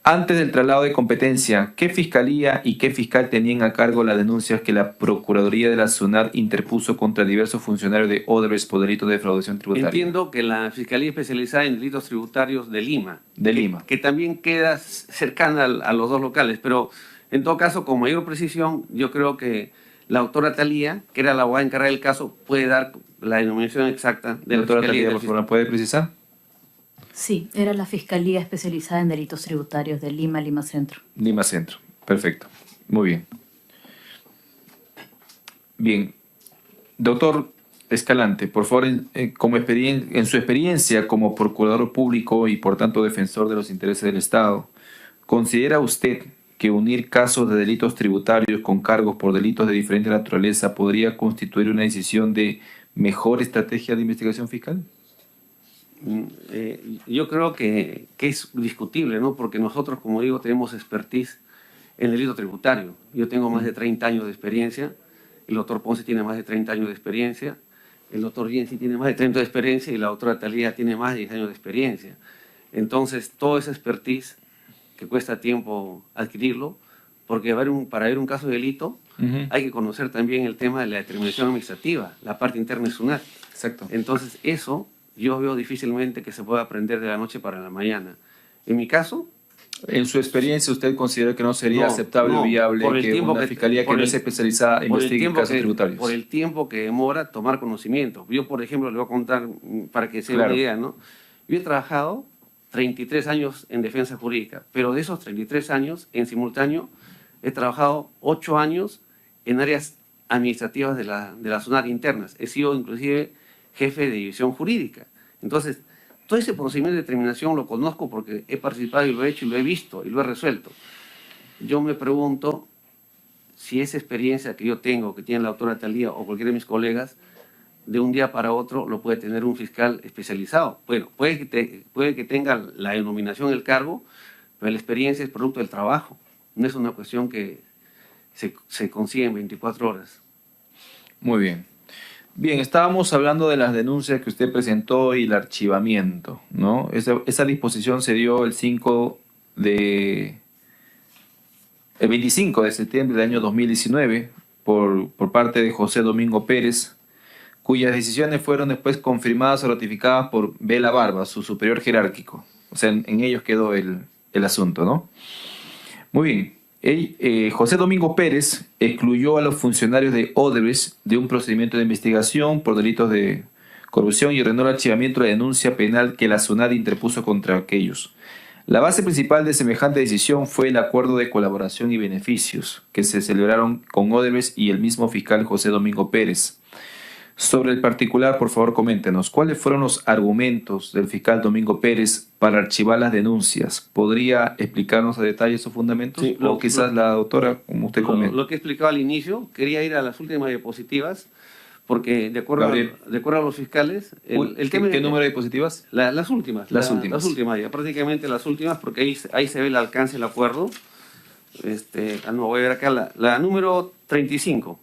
Antes del traslado de competencia, ¿qué fiscalía y qué fiscal tenían a cargo las denuncias que la Procuraduría de la SUNAT interpuso contra diversos funcionarios de Odebrecht por delitos de defraudación tributaria? Entiendo que la Fiscalía Especializada en Delitos Tributarios de Lima. De Lima. Que también queda cercana a los 2 locales, pero en todo caso, con mayor precisión, yo creo que la doctora Talía, que era la abogada encargada del caso, puede dar la denominación exacta de la Doctora Fiscalía. Talía, por favor, ¿puede precisar? Sí, era la Fiscalía Especializada en Delitos Tributarios de Lima, Lima Centro. Lima Centro. Perfecto. Muy bien. Bien. Doctor Escalante, por favor, en su experiencia como procurador público y por tanto defensor de los intereses del Estado, ¿considera usted que unir casos de delitos tributarios con cargos por delitos de diferente naturaleza podría constituir una decisión de mejor estrategia de investigación fiscal? Yo creo que es discutible, ¿no? Porque nosotros, como digo, tenemos expertise en el delito tributario. Yo tengo más de 30 años de experiencia, el doctor Ponce tiene más de 30 años de experiencia, el doctor Jensi tiene más de 30 años de experiencia y la doctora Talía tiene más de 10 años de experiencia. Entonces, toda esa expertise que cuesta tiempo adquirirlo, porque para ver un caso de delito hay que conocer también el tema de la determinación administrativa, la parte interna de SUNAT. Exacto. Entonces, eso yo veo difícilmente que se pueda aprender de la noche para la mañana. En mi caso... En su experiencia, ¿usted considera que no sería aceptable o viable por el que tiempo una fiscalía que no es especializada investigue casos tributarios? Por el tiempo que demora tomar conocimiento. Yo, por ejemplo, le voy a contar para que se dé Claro. una idea, ¿no? Yo he trabajado 33 años en defensa jurídica, pero de esos 33 años, en simultáneo, he trabajado 8 años en áreas administrativas de la SUNAT internas. He sido, inclusive, jefe de división jurídica. Entonces, todo ese procedimiento de determinación lo conozco porque he participado y lo he hecho y lo he visto y lo he resuelto. Yo me pregunto si esa experiencia que yo tengo, que tiene la doctora Talía o cualquiera de mis colegas, de un día para otro lo puede tener un fiscal especializado. Bueno, puede que tenga la denominación del cargo, pero la experiencia es producto del trabajo. No es una cuestión que se consigue en 24 horas. Muy bien. Bien, estábamos hablando de las denuncias que usted presentó y el archivamiento, ¿no? Esa disposición se dio el 25 de septiembre del año 2019 por parte de José Domingo Pérez, cuyas decisiones fueron después confirmadas o ratificadas por Vela Barba, su superior jerárquico. O sea, en ellos quedó el asunto, ¿no? Muy bien. José Domingo Pérez excluyó a los funcionarios de Odebrecht de un procedimiento de investigación por delitos de corrupción y ordenó el archivamiento de la denuncia penal que la SUNAT interpuso contra aquellos. La base principal de semejante decisión fue el acuerdo de colaboración y beneficios que se celebraron con Odebrecht y el mismo fiscal José Domingo Pérez. Sobre el particular, por favor, coméntenos, ¿cuáles fueron los argumentos del fiscal Domingo Pérez para archivar las denuncias? ¿Podría explicarnos a detalle sus fundamentos? Sí, o quizás la doctora, como usted comenta. Lo que explicaba al inicio, quería ir a las últimas diapositivas, porque de acuerdo a los fiscales, ¿Qué número de diapositivas? Las últimas. Las últimas. Las últimas, ya prácticamente las últimas, porque ahí se ve el alcance del acuerdo. No, voy a ver acá la número 35.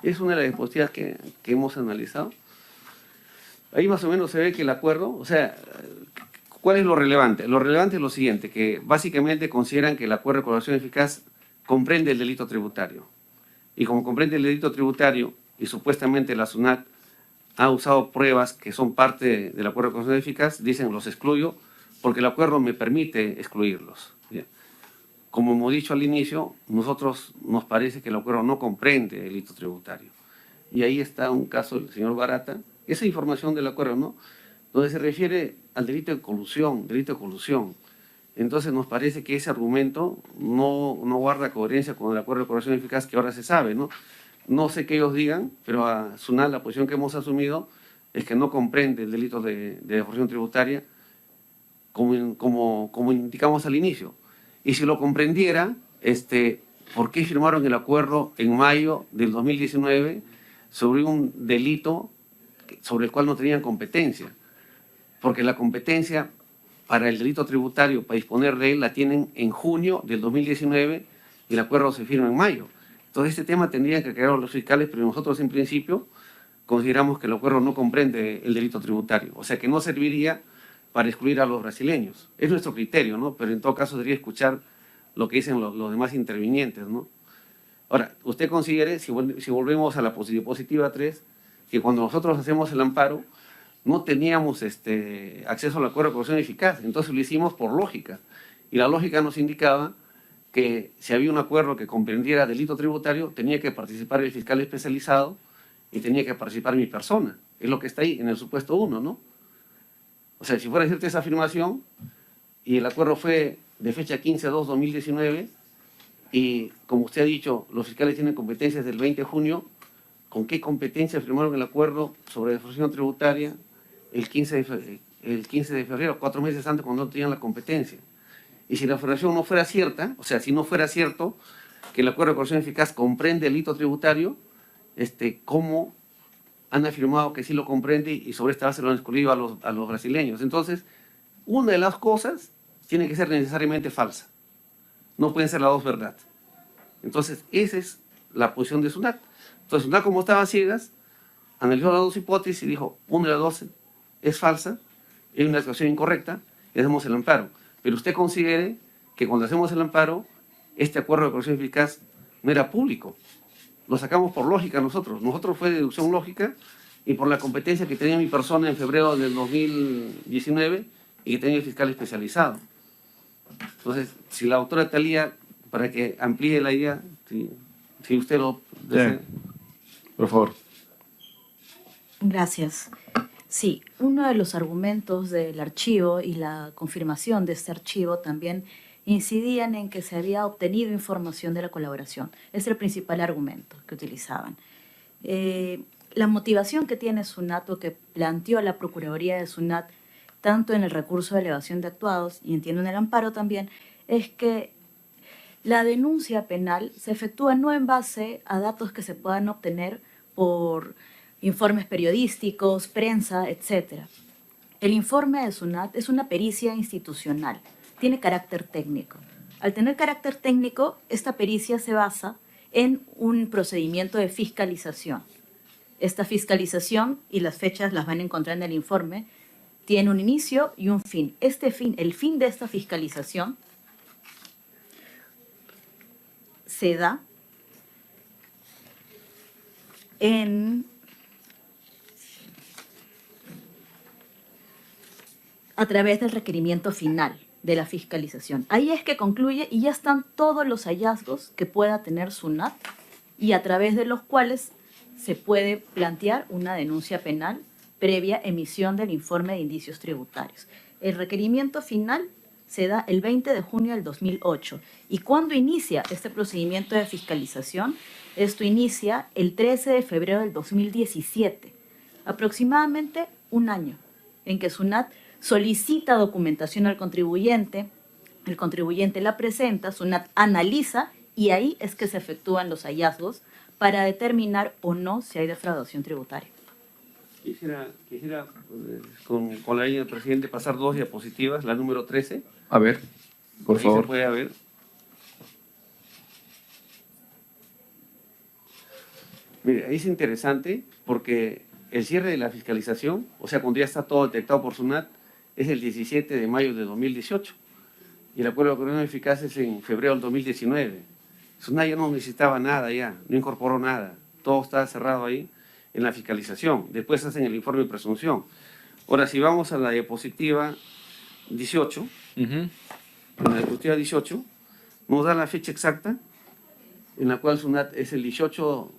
Es una de las diapositivas que hemos analizado. Ahí más o menos se ve que el acuerdo, o sea, ¿cuál es lo relevante? Lo relevante es lo siguiente, que básicamente consideran que el acuerdo de colaboración eficaz comprende el delito tributario. Y como comprende el delito tributario, y supuestamente la SUNAT ha usado pruebas que son parte del acuerdo de colaboración eficaz, dicen los excluyo porque el acuerdo me permite excluirlos. Bien. Como hemos dicho al inicio, nosotros nos parece que el acuerdo no comprende el delito tributario. Y ahí está un caso del señor Barata, esa información del acuerdo, ¿no? Donde se refiere al delito de colusión, Entonces nos parece que ese argumento no guarda coherencia con el acuerdo de colaboración eficaz que ahora se sabe, ¿no? No sé qué ellos digan, pero a SUNAT la posición que hemos asumido es que no comprende el delito de defraudación tributaria como indicamos al inicio. Y si lo comprendiera, ¿por qué firmaron el acuerdo en mayo del 2019 sobre un delito sobre el cual no tenían competencia? Porque la competencia para el delito tributario, para disponer de él, la tienen en junio del 2019 y el acuerdo se firma en mayo. Entonces este tema tendrían que aclarar los fiscales, pero nosotros en principio consideramos que el acuerdo no comprende el delito tributario, o sea que no serviría para excluir a los brasileños. Es nuestro criterio, ¿no? Pero en todo caso debería escuchar lo que dicen los demás intervinientes, ¿no? Ahora, usted considere, si volvemos a la diapositiva 3, que cuando nosotros hacemos el amparo, no teníamos acceso al acuerdo de colaboración eficaz, entonces lo hicimos por lógica. Y la lógica nos indicaba que si había un acuerdo que comprendiera delito tributario, tenía que participar el fiscal especializado y tenía que participar mi persona. Es lo que está ahí en el supuesto 1, ¿no? O sea, si fuera cierta esa afirmación, y el acuerdo fue de fecha 15/2/2019, y como usted ha dicho, los fiscales tienen competencias del 20 de junio, ¿con qué competencia firmaron el acuerdo sobre defraudación tributaria el 15 de febrero, 4 meses antes, cuando no tenían la competencia? Y si la afirmación no fuera cierta, o sea, si no fuera cierto que el acuerdo de colaboración eficaz comprende el delito tributario, ¿cómo han afirmado que sí lo comprende y sobre esta base lo han excluido a los brasileños? Entonces, una de las cosas tiene que ser necesariamente falsa. No pueden ser las dos verdad. Entonces, esa es la posición de SUNAT. Entonces, SUNAT, como estaba a ciegas, analizó las dos hipótesis y dijo, una de las dos es falsa, es una declaración incorrecta, y hacemos el amparo. Pero usted considere que cuando hacemos el amparo, este acuerdo de colaboración eficaz no era público. Lo sacamos por lógica nosotros. Nosotros fue deducción lógica y por la competencia que tenía mi persona en febrero del 2019 y que tenía el fiscal especializado. Entonces, si la doctora Talía, para que amplíe la idea, si usted lo desea. Por favor. Gracias. Sí, uno de los argumentos del archivo y la confirmación de este archivo también incidían en que se había obtenido información de la colaboración. Es el principal argumento que utilizaban. La motivación que tiene SUNAT o que planteó la Procuraduría de SUNAT, tanto en el recurso de elevación de actuados y entiendo en el amparo también, es que la denuncia penal se efectúa no en base a datos que se puedan obtener por informes periodísticos, prensa, etc. El informe de SUNAT es una pericia institucional, tiene carácter técnico. Al tener carácter técnico, esta pericia se basa en un procedimiento de fiscalización. Esta fiscalización, y las fechas las van a encontrar en el informe, tiene un inicio y un fin. El fin de esta fiscalización se da a través del requerimiento final de la fiscalización. Ahí es que concluye y ya están todos los hallazgos que pueda tener SUNAT y a través de los cuales se puede plantear una denuncia penal previa emisión del informe de indicios tributarios. El requerimiento final se da el 20 de junio del 2008 y cuando inicia este procedimiento de fiscalización Esto inicia el 13 de febrero del 2017, aproximadamente un año, en que SUNAT solicita documentación al contribuyente, el contribuyente la presenta, SUNAT analiza y ahí es que se efectúan los hallazgos para determinar o no si hay defraudación tributaria. Quisiera con la ley del presidente pasar 2 diapositivas, la número 13. A ver, por Ahí favor. se puede ver. Mire, ahí es interesante porque el cierre de la fiscalización, o sea, cuando ya está todo detectado por SUNAT, es el 17 de mayo de 2018. Y el acuerdo de coordinación eficaz es en febrero del 2019. SUNAT ya no necesitaba nada ya, no incorporó nada. Todo está cerrado ahí en la fiscalización. Después hacen el informe de presunción. Ahora, si vamos a la diapositiva 18, Ujú. en la diapositiva 18, nos da la fecha exacta en la cual SUNAT es el 18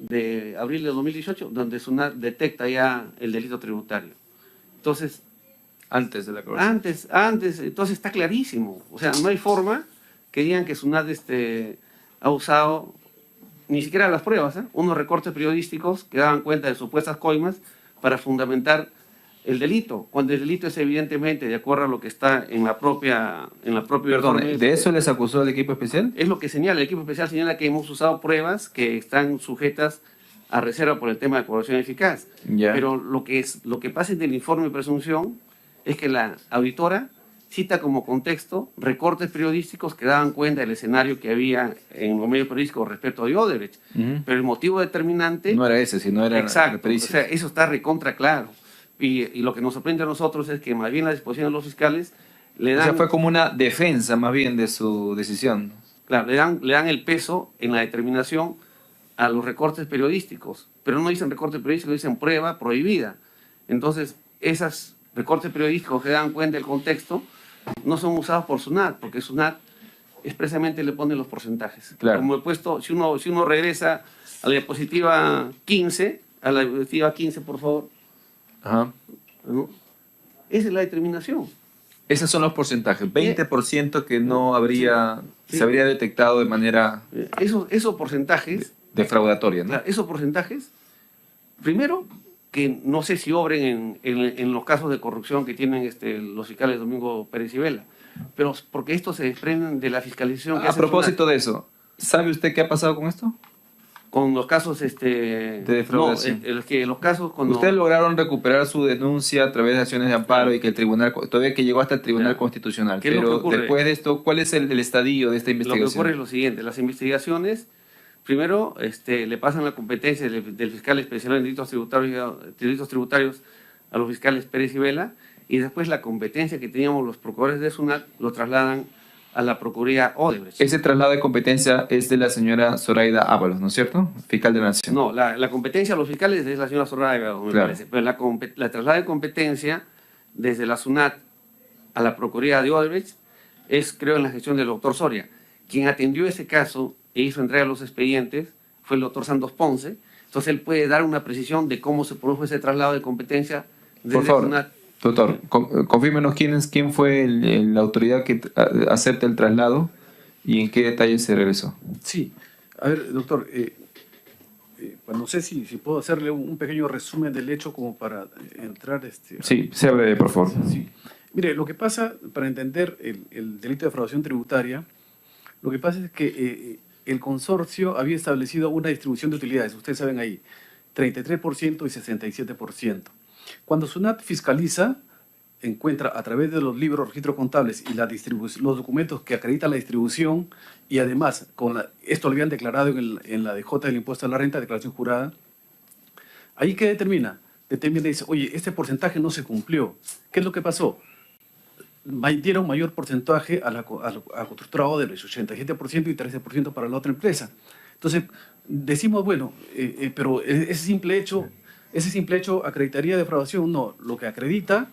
de abril de 2018, donde SUNAT detecta ya el delito tributario. Entonces, Antes de la corrección. antes, entonces está clarísimo. O sea, no hay forma que digan que SUNAT ha usado ni siquiera las pruebas, unos recortes periodísticos que daban cuenta de supuestas coimas para fundamentar el delito, cuando el delito es evidentemente de acuerdo a lo que está en la propia Perdón, informe. ¿de eso les acusó el equipo especial? Es lo que señala, el equipo especial señala que hemos usado pruebas que están sujetas a reserva por el tema de coerción eficaz. Ya. Pero lo que pasa en el informe de presunción es que la auditora cita como contexto recortes periodísticos que daban cuenta del escenario que había en los medios periodísticos respecto de Odebrecht. Ujú. Pero el motivo determinante... No era ese, sino era exacto, o pericias. sea, eso está recontra claro. Y lo que nos sorprende a nosotros es que más bien la disposición de los fiscales le O dan... sea, fue como una defensa más bien de su decisión. Claro, le dan el peso en la determinación a los recortes periodísticos, pero no dicen recortes periodísticos, dicen prueba prohibida. Entonces, esos recortes periodísticos que dan cuenta del contexto no son usados por SUNAT, porque SUNAT expresamente le pone los porcentajes. Claro. Como he puesto, si uno regresa a la diapositiva 15, por favor, Ajá. ¿no? Esa es la determinación. Esos son los porcentajes. 20% que no habría, Sí. se habría detectado de manera Esos porcentajes... defraudatoria, ¿no? Claro, esos porcentajes, primero, que no sé si obren en los casos de corrupción que tienen los fiscales Domingo Pérez y Vela, pero porque estos se desprenden de la fiscalización que A hace propósito SUNAT. de eso, ¿sabe usted qué ha pasado con esto? Con los casos de defraudación. los casos cuando... Ustedes lograron recuperar su denuncia a través de acciones de amparo y que el tribunal, todavía que llegó hasta el Tribunal Claro. Constitucional. ¿Qué es lo que Pero ocurre? después de esto, ¿cuál es el estadio de esta Lo que investigación? ocurre es lo siguiente, las investigaciones, primero le pasan la competencia del fiscal especial en delitos tributarios a los fiscales Pérez y Vela, y después la competencia que teníamos los procuradores de SUNAT lo trasladan a la Procuraduría Odebrecht. Ese traslado de competencia es de la señora Zoraida Ábalos, ¿no es cierto? Fiscal de la Nación. No, la competencia de los fiscales es la señora Zoraida, me Claro. parece, pero la traslada de competencia desde la SUNAT a la Procuraduría de Odebrecht es, creo, en la gestión del doctor Soria. Quien atendió ese caso e hizo entrega de los expedientes fue el doctor Santos Ponce. Entonces él puede dar una precisión de cómo se produjo ese traslado de competencia desde Por favor, SUNAT. doctor, confírmenos quién fue la autoridad que acepta el traslado y en qué detalle se regresó. Sí. A ver, doctor, pues no sé si puedo hacerle un pequeño resumen del hecho como para entrar... Sí, sea breve, por favor. Sí. Mire, lo que pasa, para entender el delito de defraudación tributaria, lo que pasa es que el consorcio había establecido una distribución de utilidades, ustedes saben ahí, 33% y 67%. Cuando SUNAT fiscaliza, encuentra a través de los libros, registros contables y los documentos que acreditan la distribución, y además, esto lo habían declarado en la DJ del impuesto a la renta, declaración jurada, ahí ¿qué determina? Determina y dice, oye, este porcentaje no se cumplió. ¿Qué es lo que pasó? Dieron mayor porcentaje a la constructora Odebrecht, 87% y 13% para la otra empresa. Entonces, decimos, bueno, pero ese simple hecho acreditaría defraudación. No, lo que acredita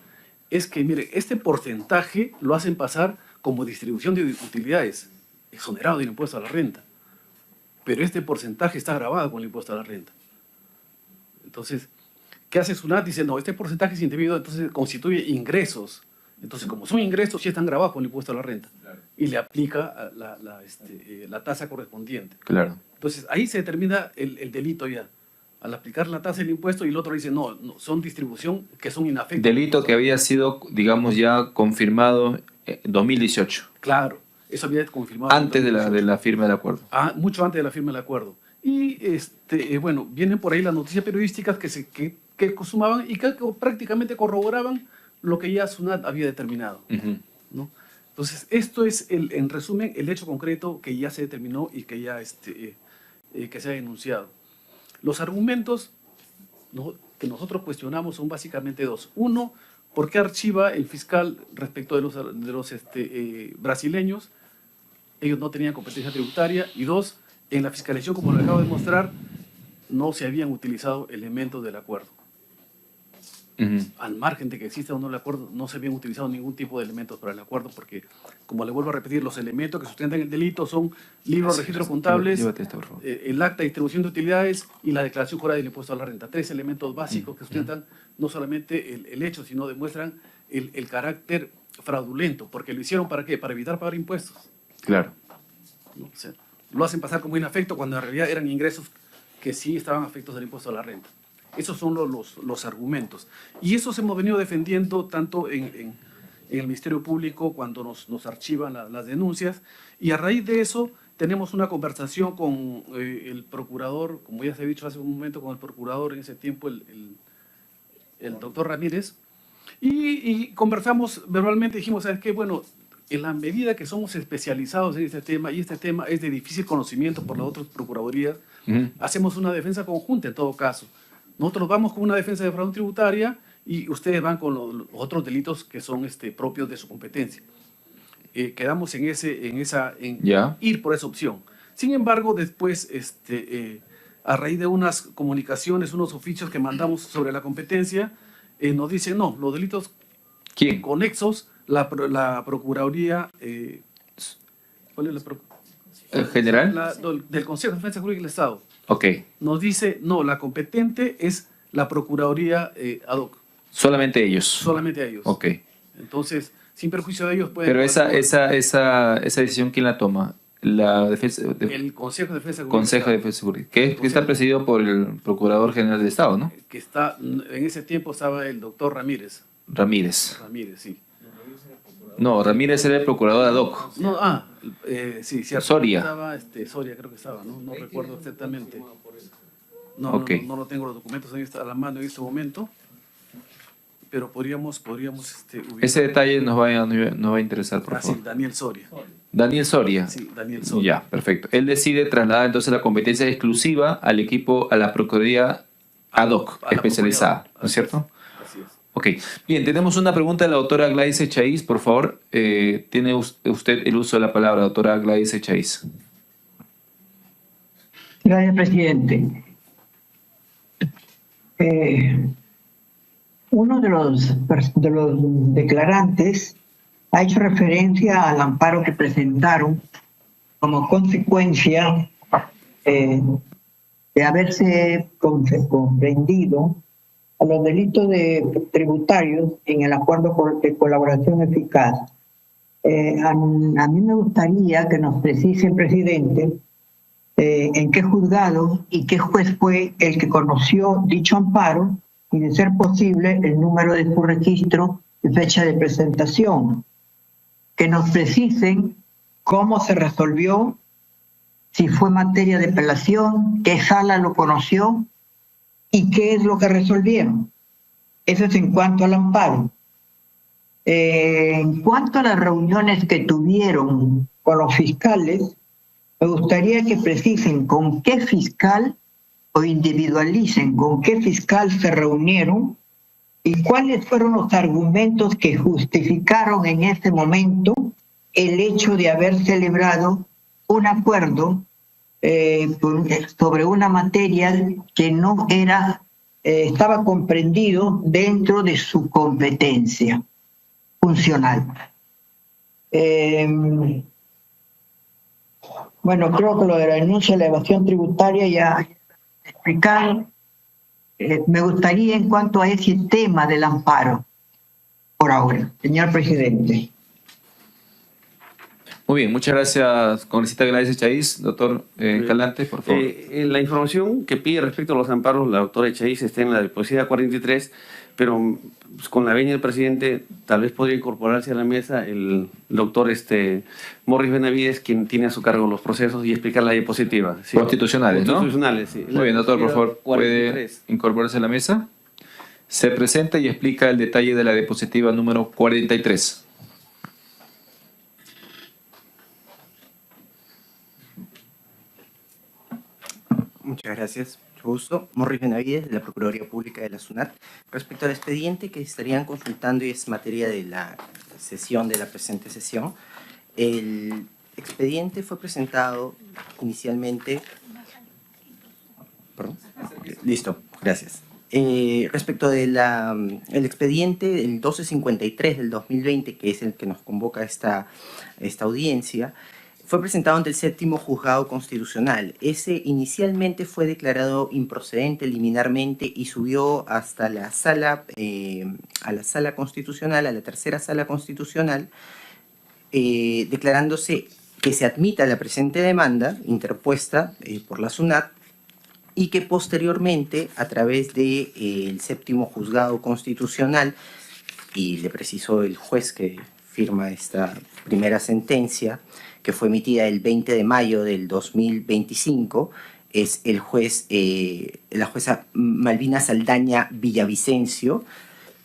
es que, mire, este porcentaje lo hacen pasar como distribución de utilidades, exonerado del impuesto a la renta. Pero este porcentaje está grabado con el impuesto a la renta. Entonces, ¿qué hace SUNAT? Dice, no, este porcentaje es indebido, entonces constituye ingresos Entonces, como son ingresos, sí están grabados con el impuesto a la renta. Y le aplica la tasa correspondiente. Claro. Entonces, ahí se determina el delito ya. Al aplicar la tasa del impuesto y el otro dice, no, son distribución que son inafectos. Delito que había sido, digamos, ya confirmado en 2018. Claro, eso había confirmado. Antes de la firma del acuerdo. Mucho antes de la firma del acuerdo. Y, bueno, vienen por ahí las noticias periodísticas que consumaban y que prácticamente corroboraban lo que ya SUNAT había determinado. ¿No? Entonces, esto es, en resumen, el hecho concreto que ya se determinó y que ya que se ha denunciado. Los argumentos, ¿no?, que nosotros cuestionamos son básicamente dos. Uno, ¿por qué archiva el fiscal respecto de los brasileños? Ellos no tenían competencia tributaria. Y dos, en la fiscalización, como lo acabo de mostrar, no se habían utilizado elementos del acuerdo. Al margen de que exista o no el acuerdo, no se habían utilizado ningún tipo de elementos para el acuerdo, porque, como le vuelvo a repetir, los elementos que sustentan el delito son libros, registros contables, el acta de distribución de utilidades y la declaración jurada del impuesto a la renta. Tres elementos básicos que sustentan no solamente el hecho, sino demuestran el carácter fraudulento, porque lo hicieron ¿para qué? Para evitar pagar impuestos. Claro. ¿No? O sea, lo hacen pasar como inafecto cuando en realidad eran ingresos que sí estaban afectos del impuesto a la renta. Esos son los argumentos. Y eso hemos venido defendiendo tanto en el Ministerio Público cuando nos archivan las denuncias. Y a raíz de eso tenemos una conversación con el procurador, como ya se ha dicho hace un momento, con el procurador en ese tiempo, el doctor Ramírez. Y conversamos verbalmente, dijimos, ¿sabes qué? Bueno, en la medida que somos especializados en este tema, y este tema es de difícil conocimiento por las otras procuradurías, hacemos una defensa conjunta en todo caso. Nosotros vamos con una defensa de fraude tributaria y ustedes van con los otros delitos que son propios de su competencia. Quedamos en ir por esa opción. Sin embargo, después, a raíz de unas comunicaciones, unos oficios que mandamos sobre la competencia, nos dicen, no, los delitos conexos, la Procuraduría, ¿cuál es la ¿El general? Del Consejo de Defensa Jurídica del Estado. Ok. Nos dice, no, la competente es la Procuraduría ad hoc. Solamente ellos. Solamente a ellos. Ok. Entonces, sin perjuicio de ellos, pueden... Pero esa decisión, ¿quién la toma? El Consejo de Defensa Jurídica. Consejo de Defensa Jurídica. Que está presidido por el Procurador General del Estado, ¿no? Que en ese tiempo estaba el doctor Ramírez. Ramírez, sí. No, Ramírez era el procurador ad hoc. No, sí, cierto. Soria. Estaba, Soria creo que estaba, no recuerdo exactamente. No, Okay. no tengo los documentos a la mano en este momento, pero podríamos ubicar. Ese detalle nos va a interesar, por favor. Sí, Daniel Soria. Daniel Soria. Sí, Daniel Soria. Ya, perfecto. Él decide trasladar entonces la competencia exclusiva al equipo, a la Procuraduría ad hoc, especializada, ¿no es cierto? Así es. Ok, bien, tenemos una pregunta de la doctora Gladys Echaíz, por favor. Tiene usted el uso de la palabra, doctora Gladys Echaíz. Gracias, presidente. Uno de los declarantes ha hecho referencia al amparo que presentaron como consecuencia de haberse comprendido a los delitos tributarios en el acuerdo de colaboración eficaz. A mí me gustaría que nos precise el presidente en qué juzgado y qué juez fue el que conoció dicho amparo y, de ser posible, el número de su registro y fecha de presentación. Que nos precisen cómo se resolvió, si fue materia de apelación, qué sala lo conoció y qué es lo que resolvieron. Eso es en cuanto al amparo. En cuanto a las reuniones que tuvieron con los fiscales, me gustaría que precisen con qué fiscal o individualicen con qué fiscal se reunieron y cuáles fueron los argumentos que justificaron en ese momento el hecho de haber celebrado un acuerdo sobre una materia que no estaba comprendido dentro de su competencia funcional. Bueno, creo que lo de la denuncia de la evasión tributaria ya explicado. Me gustaría, en cuanto a ese tema del amparo, por ahora. Señor presidente. Muy bien, muchas gracias, congresista Gladys Echaíz. Doctor Escalante, por favor. La información que pide respecto a los amparos, la doctora Echaíz está en la disposición 43, pero pues, con la venia del presidente, tal vez podría incorporarse a la mesa el doctor Morris Benavides, quien tiene a su cargo los procesos, y explicar la diapositiva. ¿sí? Constitucionales, ¿no? Constitucionales, sí. Muy bien, doctor, por favor, ¿puede 43. incorporarse a la mesa? Se presenta y explica el detalle de la diapositiva número 43. Muchas gracias. Mucho gusto. Morris Benavides, de la Procuraduría Pública de la SUNAT. Respecto al expediente que estarían consultando y es materia de la sesión, de la presente sesión, el expediente fue presentado inicialmente... ¿Perdón? Listo, gracias. Respecto del expediente, el 1253 del 2020, que es el que nos convoca a esta audiencia, fue presentado ante el séptimo juzgado constitucional. Ese inicialmente fue declarado improcedente liminarmente y subió hasta la sala, a la sala constitucional, a la tercera sala constitucional, declarándose que se admita la presente demanda interpuesta por la SUNAT y que posteriormente, a través del séptimo juzgado constitucional, y le preciso el juez que firma esta primera sentencia, que fue emitida el 20 de mayo del 2025, es el juez, la jueza Malvina Saldaña Villavicencio,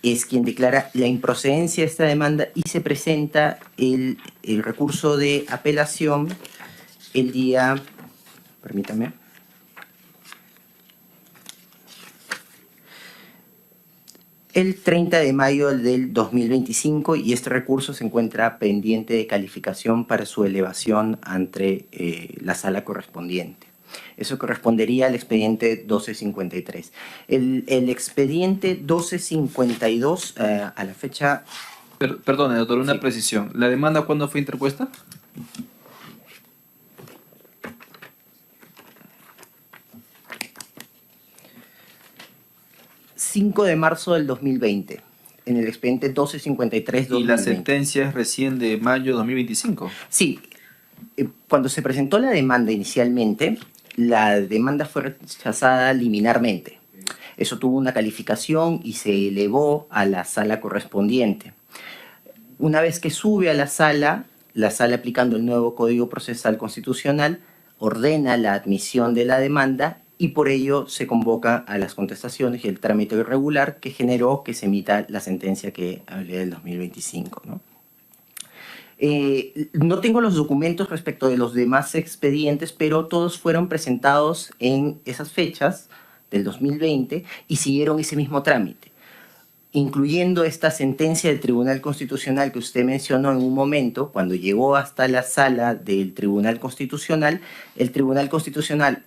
es quien declara la improcedencia de esta demanda y se presenta el recurso de apelación el día, permítame, el 30 de mayo del 2025, y este recurso se encuentra pendiente de calificación para su elevación ante la sala correspondiente. Eso correspondería al expediente 1253. El expediente 1252, a la fecha... Perdone, doctor, una Sí. precisión. ¿La demanda cuándo fue interpuesta? ...5 de marzo del 2020, en el expediente 1253-2020. Y la sentencia es recién de mayo de 2025. Sí, cuando se presentó la demanda inicialmente, la demanda fue rechazada liminarmente. Eso tuvo una calificación y se elevó a la sala correspondiente. Una vez que sube a la sala aplicando el nuevo Código Procesal Constitucional, ordena la admisión de la demanda y por ello se convoca a las contestaciones y el trámite irregular que generó que se emita la sentencia que hablé del 2025, ¿no? No tengo los documentos respecto de los demás expedientes, pero todos fueron presentados en esas fechas del 2020 y siguieron ese mismo trámite, incluyendo esta sentencia del Tribunal Constitucional que usted mencionó en un momento. Cuando llegó hasta la sala del Tribunal Constitucional, el Tribunal Constitucional,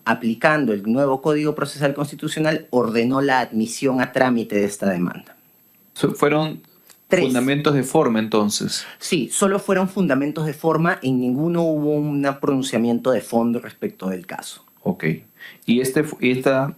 aplicando el nuevo Código Procesal Constitucional, ordenó la admisión a trámite de esta demanda. Fueron 3. fundamentos de forma, entonces. Sí, solo fueron fundamentos de forma, en ninguno hubo un pronunciamiento de fondo respecto del caso. Ok. Y esta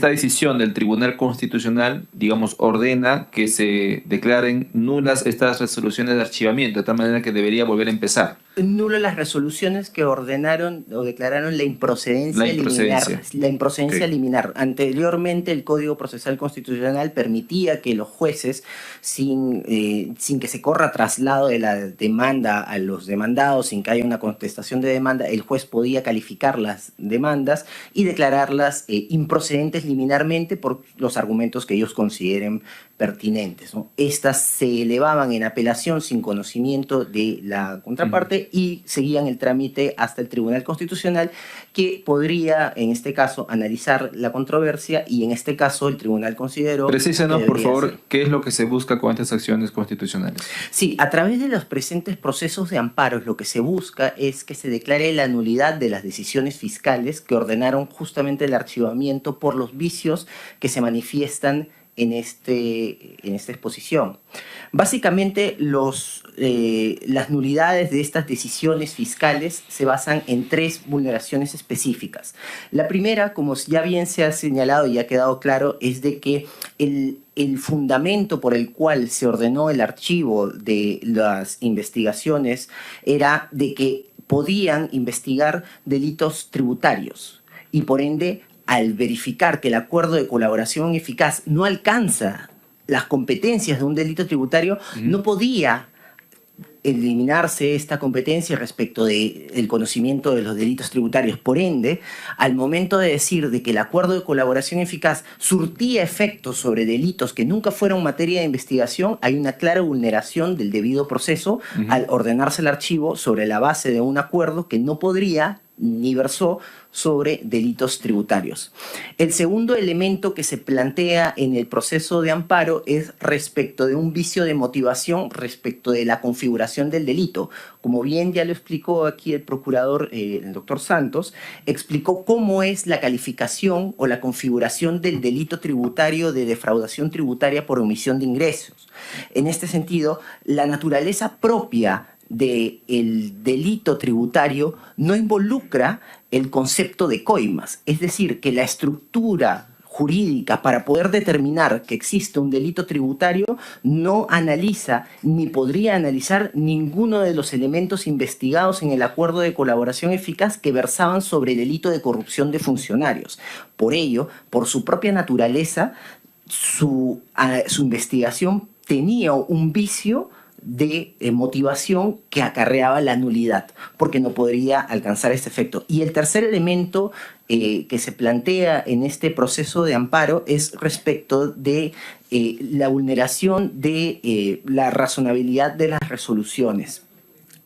decisión del Tribunal Constitucional, digamos, ordena que se declaren nulas estas resoluciones de archivamiento, de tal manera que debería volver a empezar. Nulo las resoluciones que ordenaron o declararon la improcedencia, la improcedencia Ok. liminar. Anteriormente el Código Procesal Constitucional permitía que los jueces, sin que se corra traslado de la demanda a los demandados, sin que haya una contestación de demanda, el juez podía calificar las demandas y declararlas improcedentes liminarmente por los argumentos que ellos consideren pertinentes, ¿no? Estas se elevaban en apelación sin conocimiento de la contraparte y seguían el trámite hasta el Tribunal Constitucional, que podría, en este caso, analizar la controversia, y en este caso el Tribunal consideró... Precísenos, que por debería favor, ser. qué es lo que se busca con estas acciones constitucionales. Sí, a través de los presentes procesos de amparos, lo que se busca es que se declare la nulidad de las decisiones fiscales que ordenaron justamente el archivamiento por los vicios que se manifiestan en esta exposición. Básicamente, las nulidades de estas decisiones fiscales se basan en 3 vulneraciones específicas. La primera, como ya bien se ha señalado y ha quedado claro, es de que el fundamento por el cual se ordenó el archivo de las investigaciones era de que podían investigar delitos tributarios y por ende, al verificar que el acuerdo de colaboración eficaz no alcanza las competencias de un delito tributario, no podía eliminarse esta competencia respecto del conocimiento de los delitos tributarios. Por ende, al momento de decir de que el acuerdo de colaboración eficaz surtía efectos sobre delitos que nunca fueron materia de investigación, hay una clara vulneración del debido proceso al ordenarse el archivo sobre la base de un acuerdo que no podría ni versó sobre delitos tributarios. El segundo elemento que se plantea en el proceso de amparo es respecto de un vicio de motivación respecto de la configuración del delito. Como bien ya lo explicó aquí el procurador, el doctor Santos, explicó cómo es la calificación o la configuración del delito tributario de defraudación tributaria por omisión de ingresos. En este sentido, la naturaleza propia del delito tributario no involucra el concepto de coimas, es decir, que la estructura jurídica para poder determinar que existe un delito tributario no analiza ni podría analizar ninguno de los elementos investigados en el acuerdo de colaboración eficaz que versaban sobre el delito de corrupción de funcionarios. Por ello, por su propia naturaleza, su investigación tenía un vicio de motivación que acarreaba la nulidad, porque no podría alcanzar este efecto. Y el tercer elemento que se plantea en este proceso de amparo es respecto de la vulneración de la razonabilidad de las resoluciones.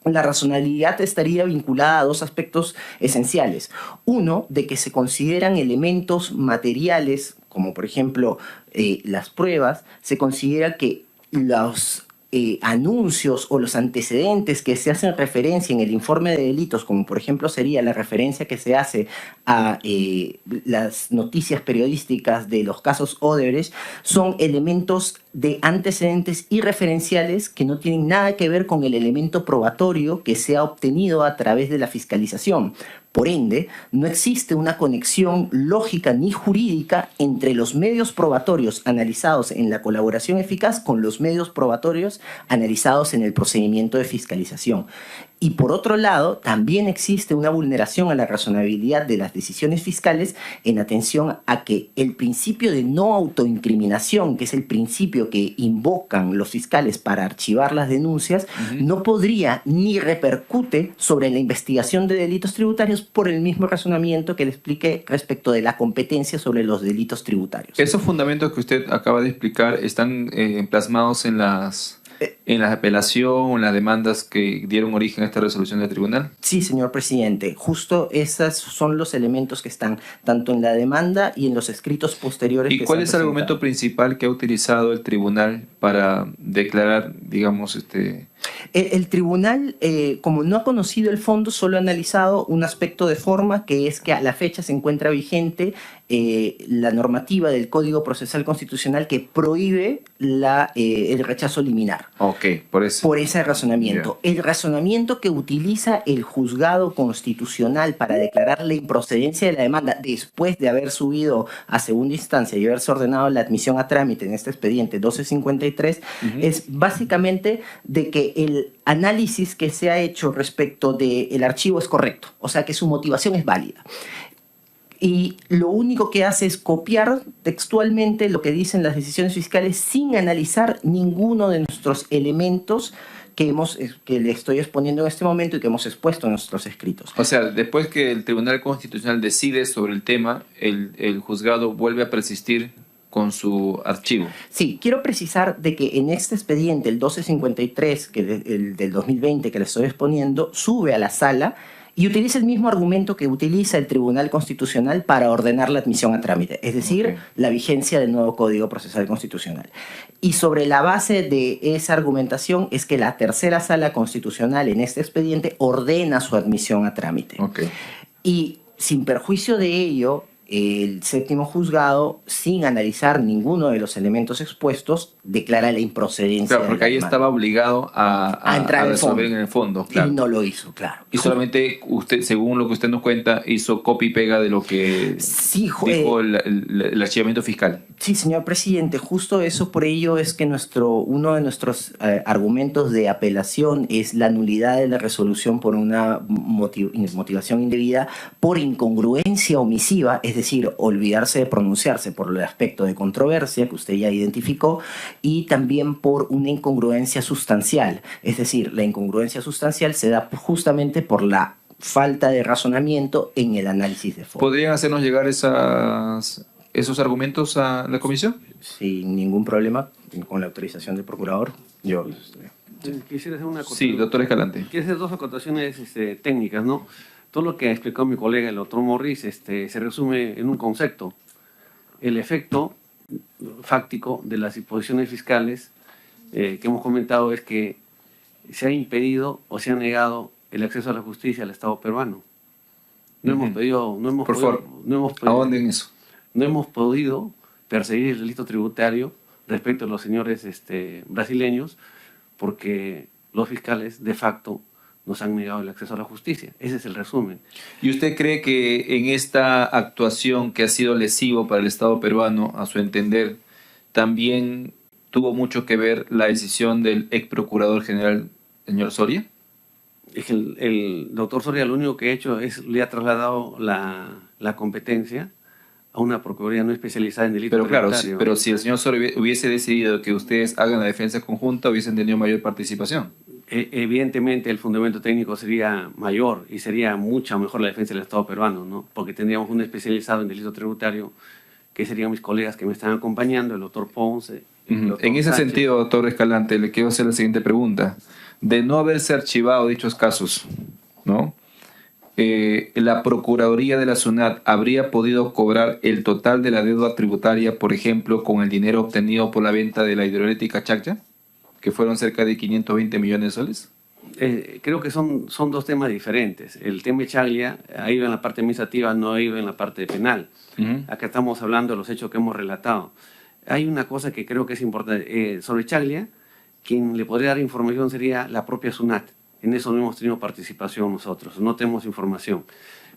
La razonabilidad estaría vinculada a 2 aspectos esenciales. Uno, de que se consideran elementos materiales, como por ejemplo las pruebas, se considera que los anuncios o los antecedentes que se hacen referencia en el informe de delitos, como por ejemplo sería la referencia que se hace a las noticias periodísticas de los casos Odebrecht, son elementos de antecedentes y referenciales que no tienen nada que ver con el elemento probatorio que se ha obtenido a través de la fiscalización. Por ende, no existe una conexión lógica ni jurídica entre los medios probatorios analizados en la colaboración eficaz con los medios probatorios analizados en el procedimiento de fiscalización. Y por otro lado, también existe una vulneración a la razonabilidad de las decisiones fiscales en atención a que el principio de no autoincriminación, que es el principio que invocan los fiscales para archivar las denuncias, no podría ni repercute sobre la investigación de delitos tributarios por el mismo razonamiento que le expliqué respecto de la competencia sobre los delitos tributarios. Esos fundamentos que usted acaba de explicar están plasmados en la apelación o en las demandas que dieron origen a esta resolución del tribunal. Sí, señor presidente. Justo esos son los elementos que están tanto en la demanda y en los escritos posteriores. ¿Y cuál es el argumento principal que ha utilizado el tribunal para declarar, digamos, El tribunal, como no ha conocido el fondo, solo ha analizado un aspecto de forma, que es que a la fecha se encuentra vigente la normativa del Código Procesal Constitucional que prohíbe el rechazo liminar. Ok, por eso. Por ese razonamiento. Yeah. El razonamiento que utiliza el juzgado constitucional para declarar la improcedencia de la demanda después de haber subido a segunda instancia y haberse ordenado la admisión a trámite en este expediente 1253 es básicamente de que el análisis que se ha hecho respecto del archivo es correcto, o sea que su motivación es válida. Y lo único que hace es copiar textualmente lo que dicen las decisiones fiscales sin analizar ninguno de nuestros elementos que le estoy exponiendo en este momento y que hemos expuesto en nuestros escritos. O sea, después que el Tribunal Constitucional decide sobre el tema, el juzgado vuelve a persistir con su archivo. Sí, quiero precisar de que en este expediente, el 1253, el del 2020 que le estoy exponiendo, sube a la sala y utiliza el mismo argumento que utiliza el Tribunal Constitucional para ordenar la admisión a trámite, es decir, la vigencia del nuevo Código Procesal Constitucional. Y sobre la base de esa argumentación es que la tercera sala constitucional en este expediente ordena su admisión a trámite. Y sin perjuicio de ello, el séptimo juzgado, sin analizar ninguno de los elementos expuestos, declara la improcedencia. Claro, de porque la ahí demanda. estaba obligado a entrar al resolver fondo. en el fondo. Claro. Y no lo hizo, claro. Y solamente usted, según lo que usted nos cuenta, hizo copia y pega de lo que Sí, dijo el archivamiento fiscal. Sí, señor presidente, justo eso, por ello es que uno de nuestros argumentos de apelación es la nulidad de la resolución por una motivación indebida, por incongruencia omisiva, es decir, olvidarse de pronunciarse por el aspecto de controversia que usted ya identificó, y también por una incongruencia sustancial, es decir, la incongruencia sustancial se da justamente por la falta de razonamiento en el análisis de fondo. ¿Podrían hacernos llegar esos argumentos a la comisión? Sin ningún problema, con la autorización del procurador, yo... Quisiera hacer una acotación. Sí, doctor Escalante. Quiero hacer dos acotaciones técnicas, ¿no? Todo lo que ha explicado mi colega, el doctor Morris, se resume en un concepto. El efecto fáctico de las disposiciones fiscales que hemos comentado es que se ha impedido o se ha negado el acceso a la justicia al Estado peruano. No hemos podido, Por favor, ahonden en eso. No hemos podido perseguir el delito tributario respecto a los señores brasileños porque los fiscales de facto nos han negado el acceso a la justicia. Ese es el resumen. ¿Y usted cree que en esta actuación que ha sido lesivo para el Estado peruano, a su entender, también tuvo mucho que ver la decisión del ex procurador general, señor Soria? Es que el doctor Soria lo único que ha hecho es le ha trasladado la competencia a una procuraduría no especializada en delito Pero claro, tributario. pero si el señor Soria hubiese decidido que ustedes hagan la defensa conjunta, hubiesen tenido mayor participación. Evidentemente el fundamento técnico sería mayor y sería mucho mejor la defensa del Estado peruano, ¿no? Porque tendríamos un especializado en delito tributario que serían mis colegas que me están acompañando, el doctor Ponce. El doctor En ese Sánchez. sentido, doctor Escalante, le quiero hacer la siguiente pregunta. De no haberse archivado dichos casos, ¿no? La Procuraduría de la SUNAT habría podido cobrar el total de la deuda tributaria, por ejemplo, con el dinero obtenido por la venta de la hidroeléctrica Chaccha, que fueron cerca de 520 millones de soles. Creo que son dos temas diferentes. El tema de Chaglia ha ido en la parte administrativa, no ha ido en la parte penal. Acá estamos hablando de los hechos que hemos relatado. Hay una cosa que creo que es importante. Sobre Chaglia, quien le podría dar información sería la propia SUNAT. En eso no hemos tenido participación nosotros, no tenemos información.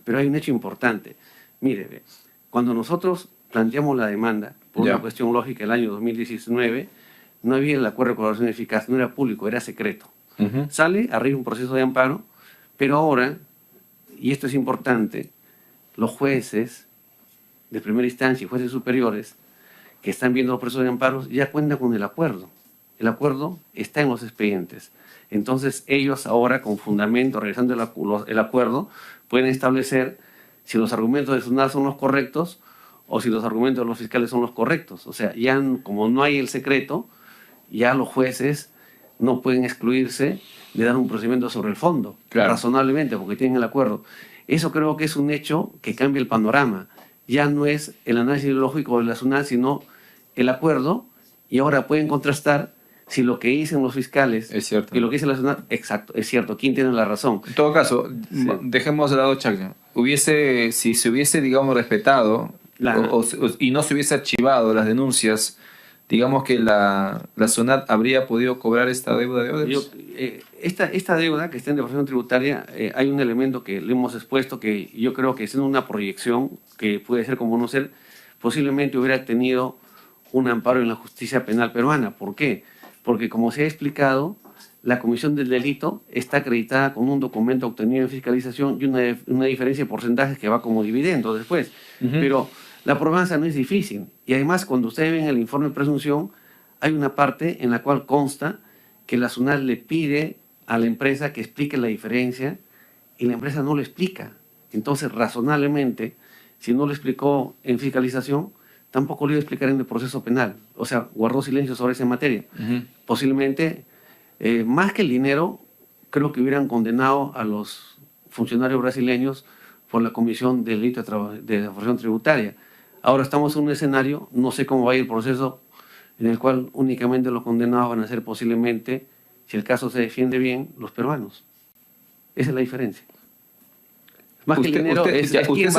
Pero hay un hecho importante. Mire, cuando nosotros planteamos la demanda, por una cuestión lógica, el año 2019, no había el acuerdo de colaboración eficaz, no era público, era secreto. Sale, arriba un proceso de amparo, pero ahora, y esto es importante, los jueces de primera instancia y jueces superiores que están viendo los procesos de amparos ya cuentan con el acuerdo. El acuerdo está en los expedientes. Entonces ellos ahora, con fundamento, revisando el acuerdo, pueden establecer si los argumentos de SUNAT son los correctos o si los argumentos de los fiscales son los correctos. O sea, ya como no hay el secreto, ya los jueces no pueden excluirse de dar un procedimiento sobre el fondo, razonablemente, porque tienen el acuerdo. Eso creo que es un hecho que cambia el panorama. Ya no es el análisis lógico de la SUNAT, sino el acuerdo, y ahora pueden contrastar si lo que dicen los fiscales es cierto, y lo que dice la SUNAT, exacto, es cierto, ¿quién tiene la razón? En todo caso, Sí. dejemos de lado Chaccha. Si se hubiese, digamos, respetado y no se hubiese archivado las denuncias, digamos que la SUNAT habría podido cobrar esta deuda de Odebrecht. Esta deuda que está en depresión tributaria, hay un elemento que le hemos expuesto que yo creo que es una proyección que puede ser como no ser, posiblemente hubiera tenido un amparo en la justicia penal peruana. ¿Por qué? Porque como se ha explicado, la comisión del delito está acreditada con un documento obtenido en fiscalización y una diferencia de porcentajes que va como dividendo después. Pero la probanza no es difícil. Y además, cuando ustedes ven el informe de presunción, hay una parte en la cual consta que la SUNAT le pide a la empresa que explique la diferencia y la empresa no lo explica. Entonces, razonablemente, si no lo explicó en fiscalización, tampoco lo iba a explicar en el proceso penal. O sea, guardó silencio sobre esa materia. Posiblemente, más que el dinero, creo que hubieran condenado a los funcionarios brasileños por la comisión del delito de defraudación tributaria. Ahora estamos en un escenario, no sé cómo va a ir el proceso, en el cual únicamente los condenados van a ser posiblemente, si el caso se defiende bien, los peruanos. Esa es la diferencia. Más que el dinero, usted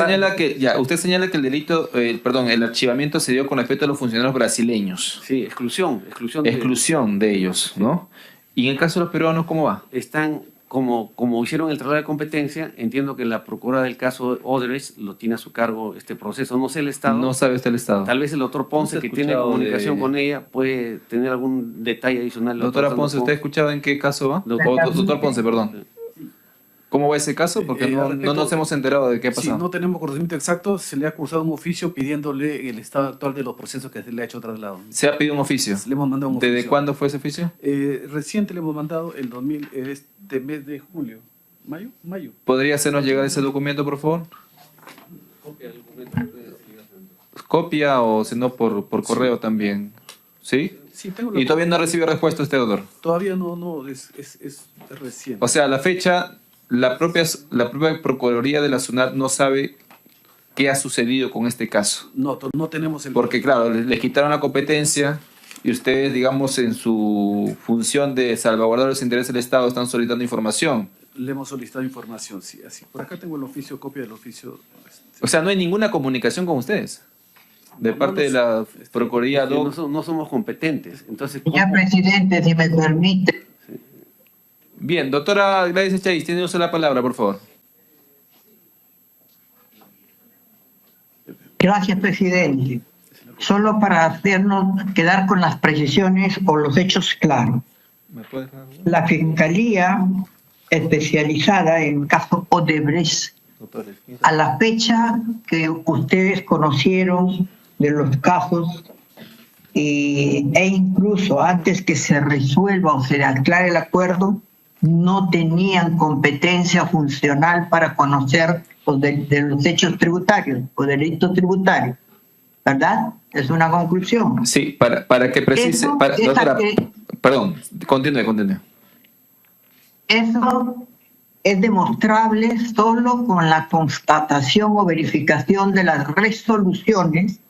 señala que el delito, el archivamiento se dio con respecto a los funcionarios brasileños. Sí, exclusión De ellos, ¿no? Y en el caso de los peruanos, ¿cómo va? Están, como hicieron el traslado de competencia, entiendo que la procura del caso Odebrecht lo tiene a su cargo este proceso. No sé el Estado. No sabe usted el Estado. Tal vez el doctor Ponce, ¿No se ha que tiene escuchado comunicación con ella, puede tener algún detalle adicional. Doctora Ponce, ¿usted ha escuchado en qué caso va? Doctor Ponce, perdón. ¿Cómo va ese caso? Porque no nos hemos enterado de qué ha pasado. Sí, no tenemos conocimiento exacto. Se le ha cursado un oficio pidiéndole el estado actual de los procesos que se le ha hecho traslado. ¿Se ha pedido un oficio? Le hemos mandado un oficio. ¿Desde cuándo fue ese oficio? Reciente le hemos mandado este mes de julio. ¿Mayo? ¿Podría hacernos llegar ese documento, por favor? Copia o si no por correo también. ¿Sí? Sí, tengo ¿Y todavía no recibió respuesta usted, doctor? Todavía no, es reciente. O sea, a la fecha, la propia Procuraduría de la SUNAT no sabe qué ha sucedido con este caso. No tenemos el... Porque, claro, les quitaron la competencia y ustedes, digamos, en su función de salvaguardar los intereses del Estado, están solicitando información. Le hemos solicitado información, sí, así. Por acá tengo el oficio, copia del oficio. O sea, no hay ninguna comunicación con ustedes de parte de la Procuraduría. No somos competentes. Entonces, Señor presidente, si me permite. Bien, doctora Gladys Echaíz, tiene usted la palabra, por favor. Gracias, presidente. Solo para hacernos quedar con las precisiones o los hechos claros. La Fiscalía especializada en caso Odebrecht, a la fecha que ustedes conocieron de los casos e incluso antes que se resuelva o se aclare el acuerdo, no tenían competencia funcional para conocer de los hechos tributarios o delitos tributarios, ¿verdad? Es una conclusión. Sí, para que precise... doctora, perdón, continúe. Eso es demostrable solo con la constatación o verificación de las resoluciones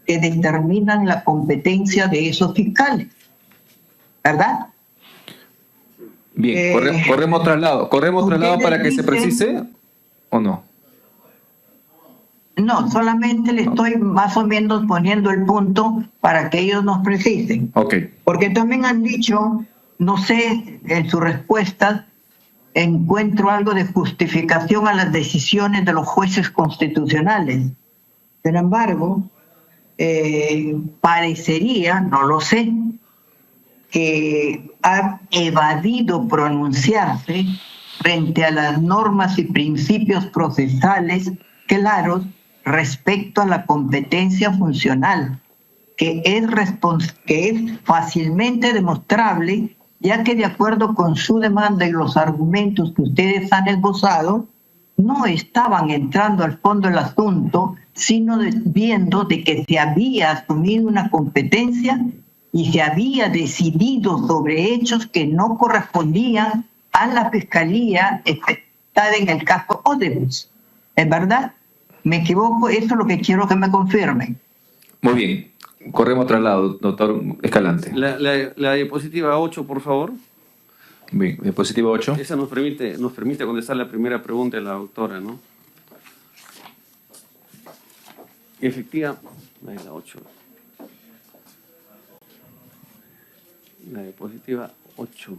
que determinan la competencia de esos fiscales, ¿verdad? Bien, corremos traslado para que se precise, ¿o no? No, solamente le estoy más o menos poniendo el punto para que ellos nos precisen. Okay. Porque también han dicho, no sé, en sus respuestas, encuentro algo de justificación a las decisiones de los jueces constitucionales. Sin embargo, parecería, no lo sé, que han evadido pronunciarse frente a las normas y principios procesales claros respecto a la competencia funcional, que es fácilmente demostrable, ya que de acuerdo con su demanda y los argumentos que ustedes han esbozado, no estaban entrando al fondo del asunto, sino viendo de que se había asumido una competencia y se había decidido sobre hechos que no correspondían a la Fiscalía efectuada en el caso Odebrecht. ¿Es verdad? ¿Me equivoco? Eso es lo que quiero que me confirmen. Muy bien. Corremos traslado, doctor Escalante. La diapositiva 8, por favor. Bien, diapositiva 8. Esa nos permite contestar la primera pregunta de la doctora, ¿no? Efectivamente, la 8. La diapositiva 8.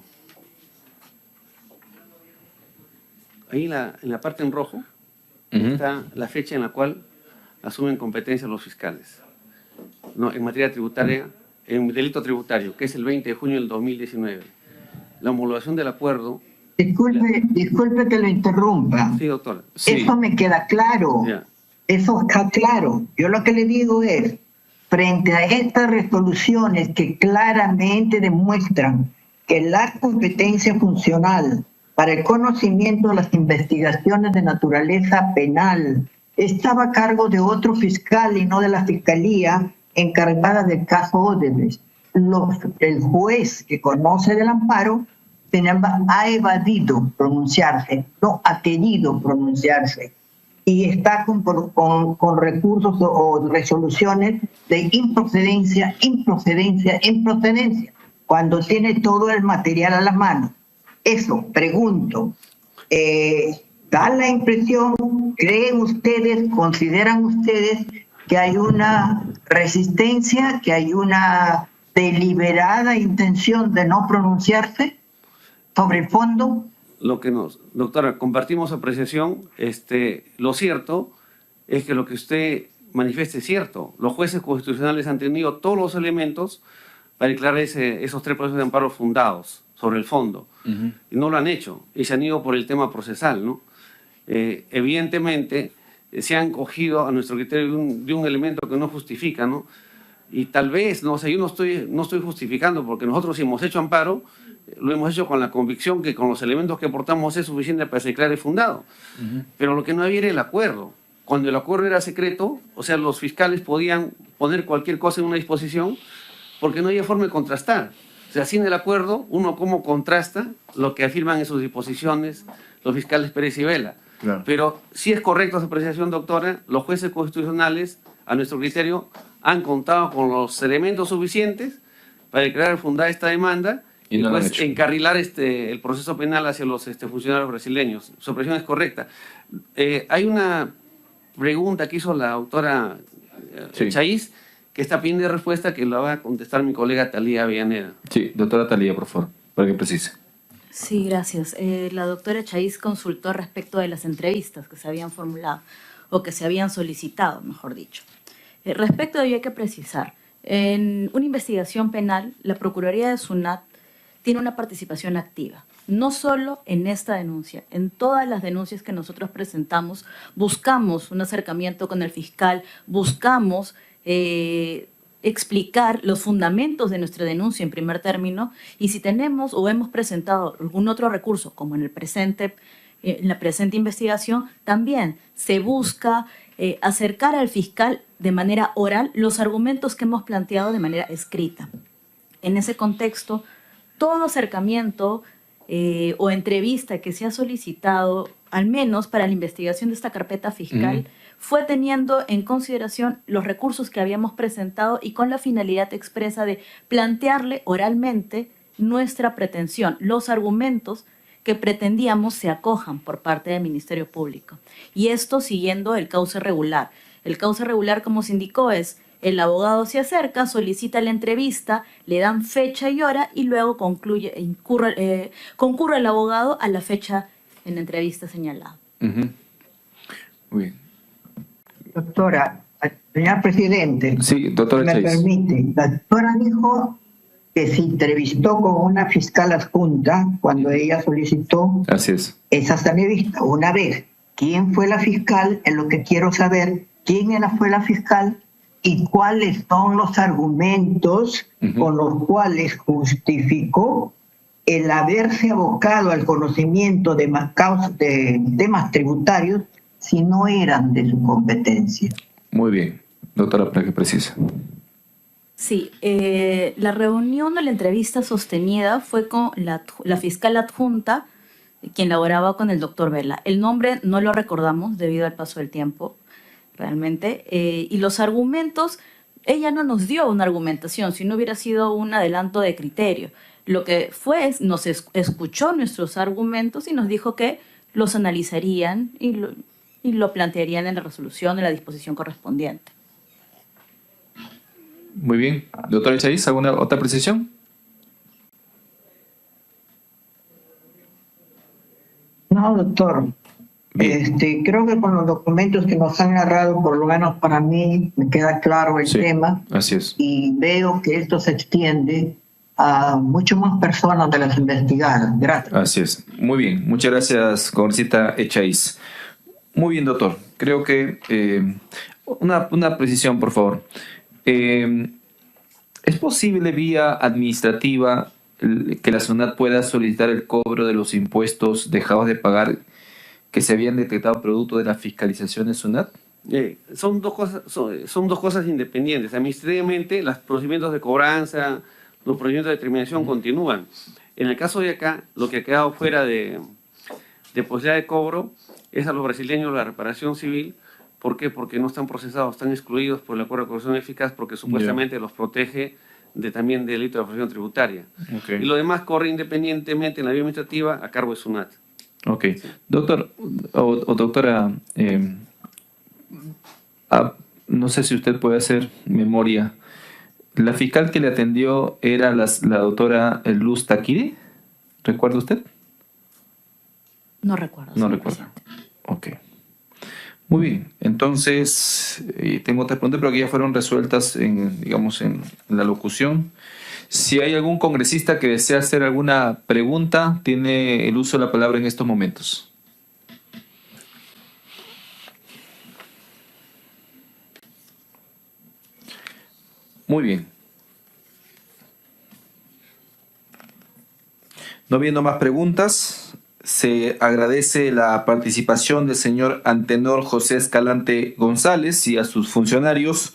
Ahí en la parte en rojo está la fecha en la cual asumen competencia los fiscales. No, en materia tributaria, en delito tributario, que es el 20 de junio del 2019. La homologación del acuerdo... Disculpe que lo interrumpa. Sí, doctora. Sí. Eso me queda claro. Ya. Eso está claro. Yo lo que le digo es, frente a estas resoluciones que claramente demuestran que la competencia funcional para el conocimiento de las investigaciones de naturaleza penal estaba a cargo de otro fiscal y no de la Fiscalía encargada del caso Odebrecht. El juez que conoce del amparo ha evadido pronunciarse, no ha querido pronunciarse, y está con recursos o resoluciones de improcedencia, cuando tiene todo el material a la mano. Eso, pregunto, da la impresión ¿creen ustedes, consideran ustedes que hay una resistencia, que hay una deliberada intención de no pronunciarse sobre el fondo? Doctora, compartimos apreciación. Lo cierto es que lo que usted manifiesta es cierto. Los jueces constitucionales han tenido todos los elementos para declarar esos 3 procesos de amparo fundados sobre el fondo. Y no lo han hecho, y se han ido por el tema procesal, ¿no? Evidentemente, se han cogido a nuestro criterio de un elemento que no justifica, ¿no? Y tal vez, no sé, yo no estoy justificando, porque nosotros si hemos hecho amparo, lo hemos hecho con la convicción que con los elementos que aportamos es suficiente para que se declare fundado. Pero lo que no había era el acuerdo. Cuando el acuerdo era secreto, o sea, los fiscales podían poner cualquier cosa en una disposición porque no había forma de contrastar. O sea, sin el acuerdo, uno cómo contrasta lo que afirman en sus disposiciones los fiscales Pérez y Vela. Claro. Pero si es correcta su apreciación, doctora, los jueces constitucionales, a nuestro criterio, han contado con los elementos suficientes para declarar fundada esta demanda Y no lo han pues, hecho. encarrilar el proceso penal hacia los funcionarios brasileños. Su apreciación es correcta. Hay una pregunta que hizo la doctora Sí. Chaiz, que está pidiendo respuesta, que la va a contestar mi colega Talía Villaneda. Sí, doctora Talía, por favor, para que precise. Sí, gracias. La doctora Chaiz consultó respecto de las entrevistas que se habían formulado o que se habían solicitado, mejor dicho. Respecto de ello hay que precisar, en una investigación penal, la Procuraduría de SUNAT tiene una participación activa. No solo en esta denuncia, en todas las denuncias que nosotros presentamos, buscamos un acercamiento con el fiscal, buscamos explicar los fundamentos de nuestra denuncia en primer término, y si tenemos o hemos presentado algún otro recurso, como en la presente investigación, también se busca acercar al fiscal de manera oral los argumentos que hemos planteado de manera escrita. En ese contexto, todo acercamiento o entrevista que se ha solicitado, al menos para la investigación de esta carpeta fiscal, fue teniendo en consideración los recursos que habíamos presentado y con la finalidad expresa de plantearle oralmente nuestra pretensión, los argumentos que pretendíamos se acojan por parte del Ministerio Público. Y esto siguiendo el cauce regular. El cauce regular, como se indicó, es el abogado se acerca, solicita la entrevista, le dan fecha y hora y luego concurre el abogado a la fecha en la entrevista señalada. Muy bien. Doctora, señor presidente, Sí, doctora me Chaiz. permite, la doctora dijo que se entrevistó con una fiscal adjunta cuando ella solicitó Así es. esa entrevista una vez. ¿Quién fue la fiscal? Es lo que quiero saber. ¿Quién fue la fiscal? ¿Y cuáles son los argumentos con los cuales justificó el haberse abocado al conocimiento de temas tributarios si no eran de su competencia? Muy bien. Doctora, para que precise. Sí, la reunión o la entrevista sostenida fue con la fiscal adjunta, quien laboraba con el doctor Vela. El nombre no lo recordamos debido al paso del tiempo, realmente. Y los argumentos, ella no nos dio una argumentación, si no hubiera sido un adelanto de criterio. Lo que fue, nos escuchó nuestros argumentos y nos dijo que los analizarían y lo plantearían en la resolución, en la disposición correspondiente. Muy bien. Doctora Chaiz, ¿alguna otra precisión? No, doctor. Creo que con los documentos que nos han narrado, por lo menos para mí, me queda claro el tema. Así es. Y veo que esto se extiende a muchas más personas de las investigadas. Gracias. Así es. Muy bien. Muchas gracias, congresista Chaiz. Muy bien, doctor. Creo que una precisión, por favor. ¿Es posible vía administrativa que la SUNAT pueda solicitar el cobro de los impuestos dejados de pagar que se habían detectado producto de la fiscalización de SUNAT? Son dos cosas independientes. Administrativamente, los procedimientos de cobranza, los procedimientos de determinación continúan. En el caso de acá, lo que ha quedado fuera de posibilidad de cobro es a los brasileños la reparación civil. ¿Por qué? Porque no están procesados, están excluidos por el acuerdo de corrupción eficaz porque supuestamente los protege también del delito de afectación tributaria. Okay. Y lo demás corre independientemente en la vía administrativa a cargo de SUNAT. Ok. Doctor o doctora, no sé si usted puede hacer memoria. ¿La fiscal que le atendió era la doctora Luz Taquiri? ¿Recuerda usted? No recuerdo. No señor recuerdo. presidente. Ok. Muy bien. Entonces, tengo otras preguntas, pero que ya fueron resueltas digamos, en la locución. Si hay algún congresista que desea hacer alguna pregunta, tiene el uso de la palabra en estos momentos. Muy bien. No habiendo más preguntas, se agradece la participación del señor Antenor José Escalante González y a sus funcionarios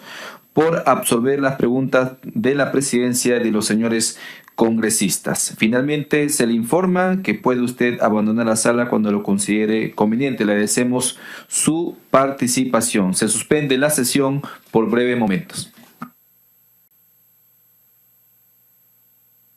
por absorber las preguntas de la presidencia de los señores congresistas. Finalmente, se le informa que puede usted abandonar la sala cuando lo considere conveniente. Le agradecemos su participación. Se suspende la sesión por breves momentos.